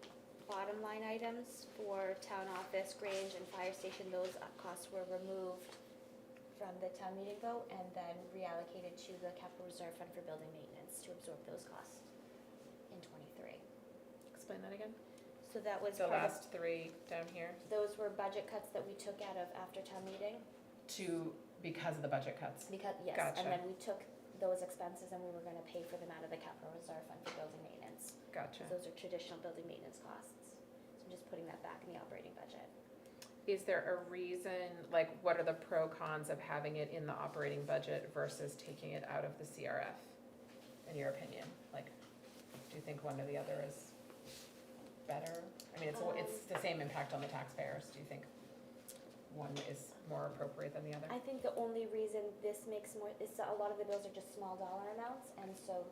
bottom line items for town office, Grange, and fire station. Those costs were removed from the town meeting vote and then reallocated to the capital reserve fund for building maintenance to absorb those costs in '23. Explain that again. So that was The part of, last 3 down here. those were budget cuts that we took out of after town meeting. Because of the budget cuts. Because, yes, Gotcha. and then we took those expenses and we were gonna pay for them out of the capital reserve fund for building maintenance. Gotcha. Those are traditional building maintenance costs. So I'm just putting that back in the operating budget. Is there a reason, like, what are the pro cons of having it in the operating budget versus taking it out of the CRF, in your opinion? Like, do you think one or the other is better? I mean, it's the same impact on the taxpayers. Do you think one is more appropriate than the other? I think the only reason this makes more, is a lot of the bills are just small dollar amounts, and so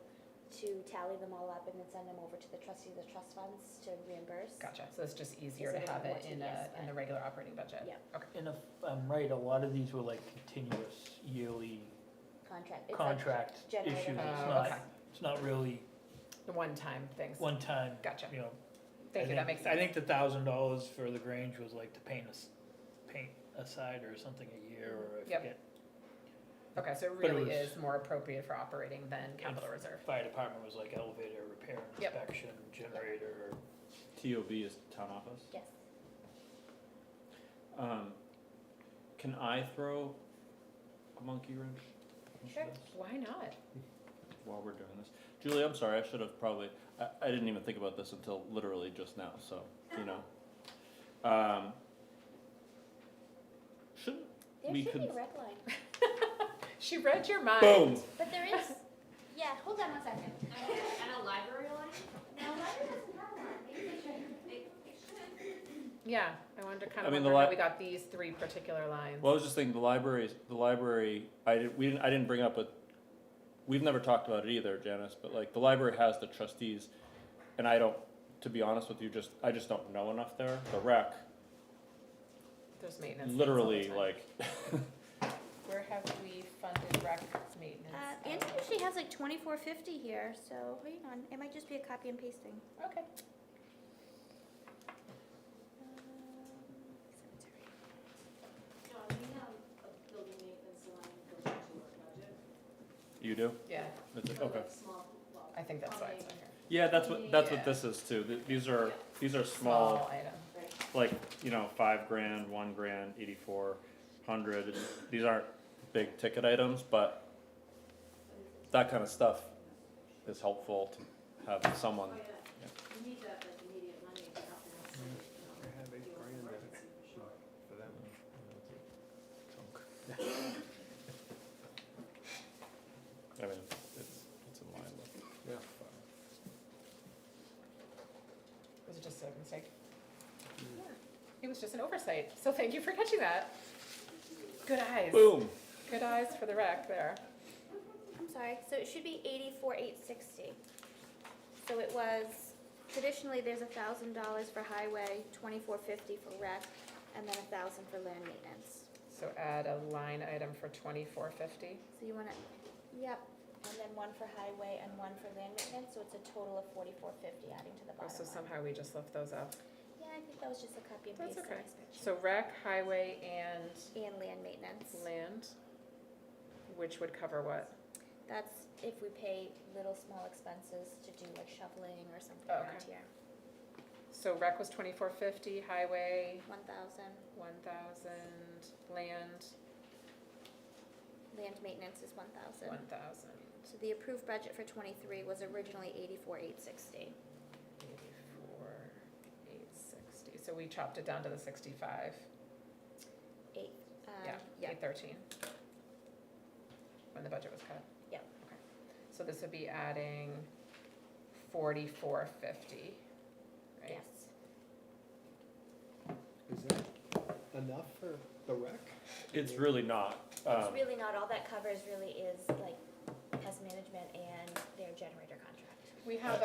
to tally them all up and then send them over to the trustees of the trust funds to reimburse. Gotcha, so it's just easier to It's a have little it more in tedious, the but- regular operating budget? Yeah. Okay, And if I'm right, a lot of these were like continuous yearly Contract. It's like contract generated issues. by- okay. It's not really The one-time things. one time, Gotcha. you know. Thank you, that makes sense. I think the $1,000 for the Grange was like to paint aside or something a year, or I Yep. forget. Okay, so it But it really was- is more appropriate for operating than capital reserve. Fire department was like elevator repair and Yep. inspection, generator. TOB is town office. Yes. Can I throw a monkey wrench into Sure. this Why not? while we're doing this? Julie, I'm sorry, I should have probably, I didn't even think about this until literally just now, so, you know. Shouldn't There we should be a could, red line, She read your mind. boom, but there is, yeah, hold on one second. And a library line? No, library doesn't have one, maybe they should. Yeah, I wanted to kind I of mean, wonder the how li- we got these 3 particular lines. well, I was just thinking, the library, I didn't bring up we've never talked about it either, Janice, but like, the library has the trustees, and I don't, to be honest with you, I just don't know enough there. The rec, There's maintenance. needs literally, all the time. like, Where have we funded rec maintenance? Andy usually has like 2450 here, so hang on, it might just be a copy and pasting. Okay. Cemetery. John, we have a building maintenance line built into our budget. you do? Yeah, It's- For okay. like small, well, I think that's why it's on here. Yeah, that's Yeah. what this is too. These are Small small, item. right. like, you know, $5,000, $1,000, 8,400. These aren't big ticket items, but that kind of stuff is helpful to have someone. Oh, yeah. You need that like immediate money to have to, you know, I have $8 deal with grand in it. emergency for sure. For them. I mean, it's in line with. Yeah. Was it just a mistake? It was just an oversight, so thank you for catching that. Good eyes. Boom. Good eyes for the rec there. I'm sorry, so it should be 84,860. So it was, traditionally, there's $1,000 for highway, 2,450 for rec, and then 1,000 for land maintenance. So add a line item for 2,450. So you wanna, yep, and then one for highway and one for land maintenance, so it's a total of 4,450 adding to the Oh, bottom so line. somehow we just lift those up. Yeah, I think that was just a copy and That's paste of okay. my spreadsheet. So rec, highway, and And land maintenance. land, which would cover what? That's if we pay little small expenses to do like shoveling or something Oh, around okay. here. So rec was 2,450, highway 1,000, 1,000, land land maintenance is 1,000. 1,000. So the approved budget for '23 was originally 84,860. 84,860. So we chopped it down to the 65. Eight, Yeah, yeah, 813. When the budget was cut. Yep. Okay. So this would be adding 4450, right? yes. Is that enough for the rec? It's really not. It's really not, all that covers really is like pest management and their generator contract. We have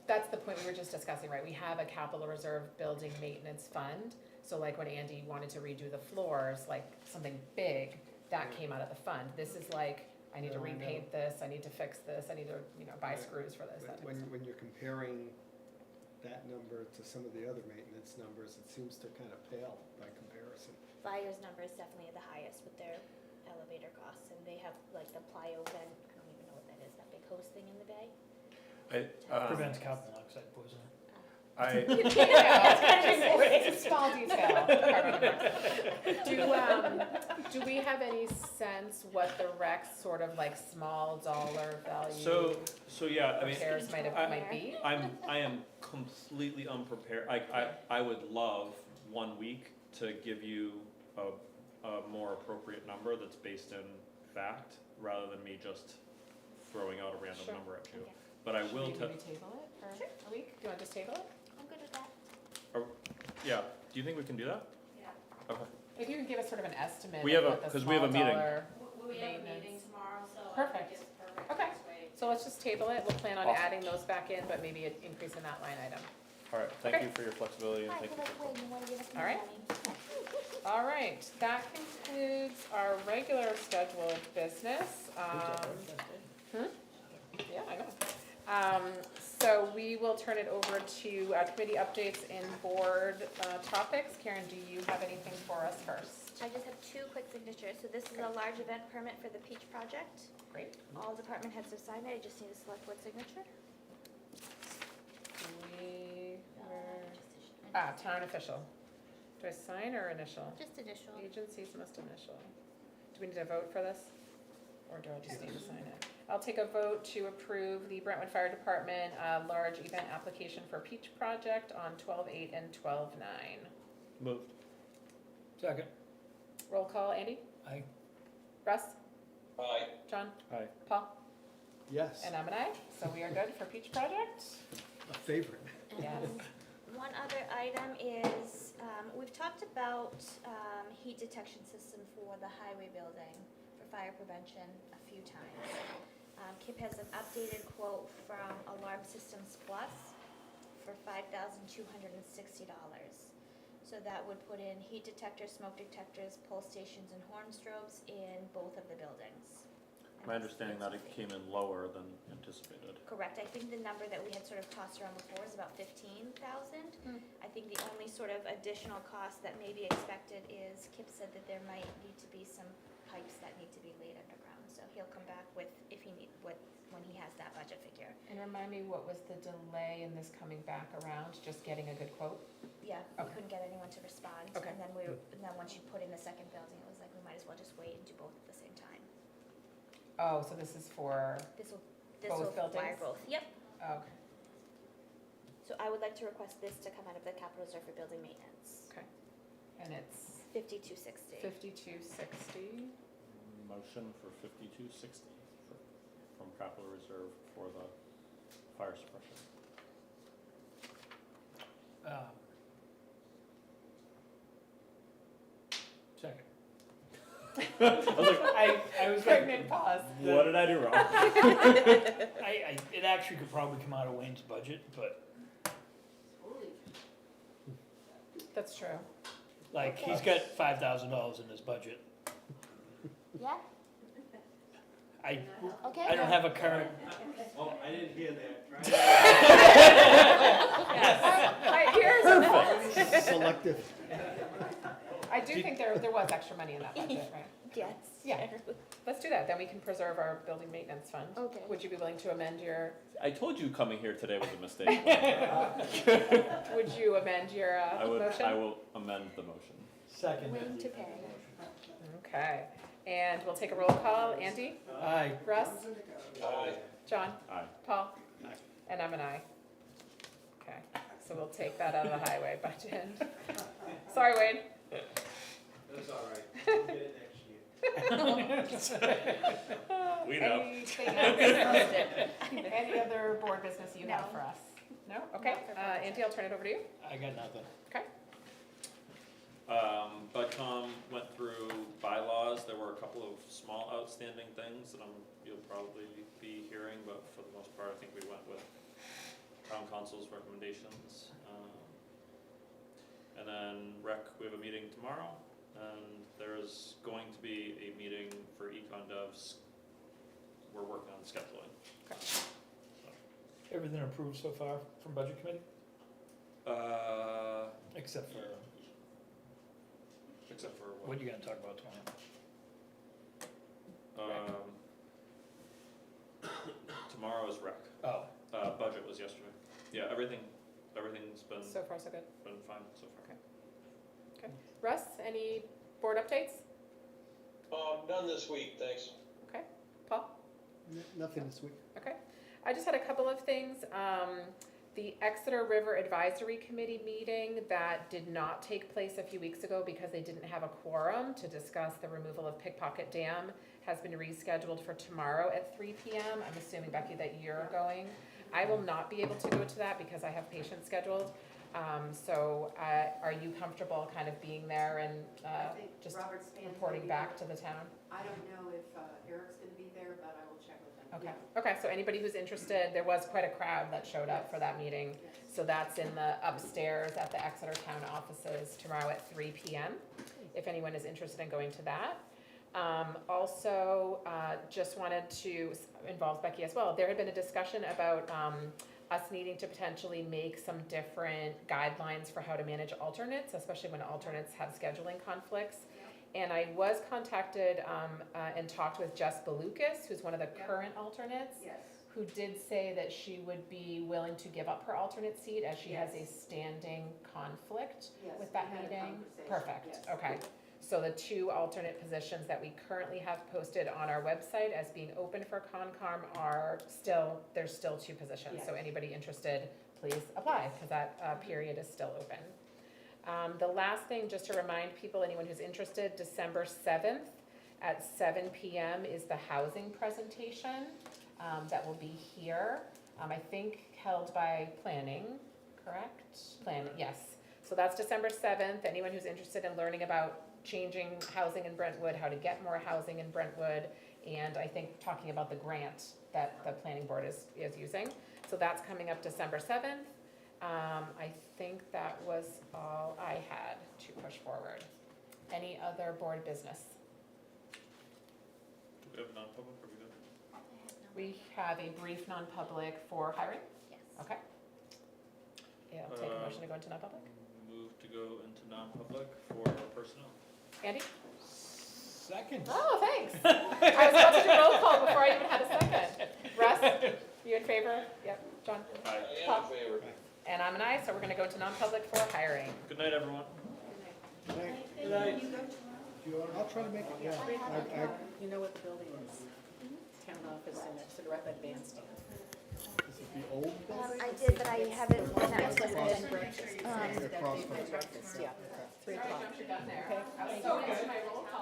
that's the point we were just discussing, right? We have a capital reserve building maintenance fund. So like when Andy wanted to redo the floors, like something big, that came out of the fund. This is like, I need to No, I know. repaint this, I need to fix this, I need to, buy Right. screws for this, that type of stuff. When you're comparing that number to some of the other maintenance numbers, it seems to kind of pale by comparison. Fire's number is definitely the highest with their elevator costs, and they have like the plyo vent, I don't even know what that is, that big hose thing in the bay. Prevents carbon monoxide poisoning. It's a small detail. Do we have any sense what the rec's sort of like small dollar value So yeah, I mean, repairs might be? I am completely unprepared. I would love 1 week to give you a more appropriate number that's based in fact, rather than me just throwing out a random Sure. number at you. Okay. But I Should will we tell, maybe table it for a week? Do you want to just table it? I'm good with that. yeah, do you think we can do that? Yeah. Okay. If you can give us sort of an estimate We have of a- what the 'cause we have a small meeting. dollar We have a maintenance. meeting tomorrow, so I Perfect. think it's perfect Okay. this way. So let's just table it. We'll plan on Awesome. adding those back in, but maybe increasing that line item. All right, thank Okay. you for your flexibility and Hi, thank you but for. wait, you wanna give us All more right. money? All right, that concludes our regular scheduled business. Yeah, I know. So we will turn it over to committee updates and board topics. Karen, do you have anything for us first? I just have two quick signatures, so this is a large event permit for the Peach Project. Great. All department heads have signed it, I just need a select board signature. Town official. Do I sign or initial? Just initial. Agencies must initial. Do we need to vote for this? Or do I just need to sign it? I'll take a vote to approve the Brentwood Fire Department large event application for Peach Project on 12/8 and 12/9. Moved. Second. Roll call, Andy? Aye. Russ? Aye. John? Aye. Paul? Yes, And I'm an aye, so we are good for Peach Project? a favorite. Yes. One other item is, we've talked about heat detection system for the highway building for fire prevention a few times. Kip has an updated quote from Alarm Systems Plus for $5,260. So that would put in heat detectors, smoke detectors, pulse stations, and horn strobes in both of the buildings. My understanding that it came in lower than anticipated. Correct, I think the number that we had sort of tossed around before is about 15,000. I think the only sort of additional cost that may be expected is, Kip said that there might need to be some pipes that need to be laid underground, so he'll come back with, if he need, when he has that budget figure. And remind me, what was the delay in this coming back around, just getting a good quote? Yeah, we Okay. couldn't get anyone to respond, Okay. and then once you put in the second building, it was like, we might as well just wait and do both at the same time. Oh, so this is for, This will Both require buildings? both, yep. okay, So I would like to request this to come out of the capital reserve for building maintenance, and it's 5260. 5260. Motion for 5260 from capital reserve for the fire suppression. Second. I was like, I was like, Pregnant pause. what did I do wrong? it actually could probably come out of Wayne's budget, but That's true. like, he's got $5,000 in his budget. Yeah, I okay. don't have a current, Oh, I didn't hear that. Yes. Here's Selective. I do think there was extra money in that budget, right? Yes. Yeah. Let's do that, then we can preserve our building maintenance fund. Okay. Would you be willing to amend your, I told you coming here today was a mistake. would you amend your motion? I will amend the motion. second. Willing to pay. Okay, and we'll take a roll call. Andy? Aye. Russ? Aye. John? Aye. Paul? Aye. And I'm an aye. Okay, so we'll take that out of the highway budget. Sorry, Wayne. That's all right. We'll get it next year. We know. Anything else? Any other board business you have No. for us? No? Okay, Andy, I'll turn it over to you. I got nothing. Okay. Budcom went through bylaws. There were a couple of small outstanding things that you'll probably be hearing, but for the most part, I think we went with town council's recommendations. And then rec, we have a meeting tomorrow, and there's going to be a meeting for Econ Devs. We're working on scheduling. Okay. So, Everything approved so far from budget committee? Except for, what you gonna talk about tomorrow? Tomorrow is rec. Oh, Budget was yesterday. Yeah, everything's been So far, so good. fine so far. Russ, any board updates? None this week, thanks. Okay. Paul? Nothing this week. Okay. I just had a couple of things. The Exeter River Advisory Committee meeting that did not take place a few weeks ago because they didn't have a quorum to discuss the removal of Pickpocket Dam has been rescheduled for tomorrow at 3 p.m. I'm assuming, Becky, that you're going. I will not be able to go to that because I have patients scheduled. So are you comfortable kind of being there and I think just Robert Span's reporting gonna be back there. to the town? I don't know if Eric's gonna be there, but I will check with him. Okay, okay, so anybody who's interested, there was quite a crowd that showed up for that meeting. Yes. So that's in the upstairs at the Exeter Town offices tomorrow at 3 p.m. if anyone is interested in going to that. Also, just wanted to involve Becky as well. There had been a discussion about us needing to potentially make some different guidelines for how to manage alternates, especially when alternates have scheduling conflicts. And I was contacted and talked with Jess Belucas, who's one of the current alternates, Yes. who did say that she would be willing to give up her alternate seat as she has a Yes. standing conflict Yes, with we that had a meeting. conversation, Perfect, yes. okay. So the two alternate positions that we currently have posted on our website as being open for Concom are still, there's still two positions. So Yes. anybody interested, please apply, because that period is still open. The last thing, just to remind people, anyone who's interested, December 7th at 7 p.m. is the housing presentation that will be here. I think held by planning, correct? Planning, yes. So that's December 7th. Anyone who's interested in learning about changing housing in Brentwood, how to get more housing in Brentwood, and I think talking about the grant that the planning board is using. So that's coming up December 7th. I think that was all I had to push forward. Any other board business? Do we have non-public or we good? We have a brief non-public for hiring. Yes. Okay. Yeah, I'll take a motion to go into non-public. Move to go into non-public for personnel. Andy? second. Oh, thanks. I was about to do roll call before I even had a second. Russ, you in favor? Yep. John? Aye. Yeah, in favor. And I'm an aye, so we're gonna go into non-public for hiring. Good night, everyone. Good night. I'll try to make it, yeah. You know what the building is? Town office and it's right by the bandstand. Is it the old building? I did, but I haven't been That's out the bed and breakfast. Across from. Yeah, 3 o'clock. You're done there. Okay. I was so into my roll call.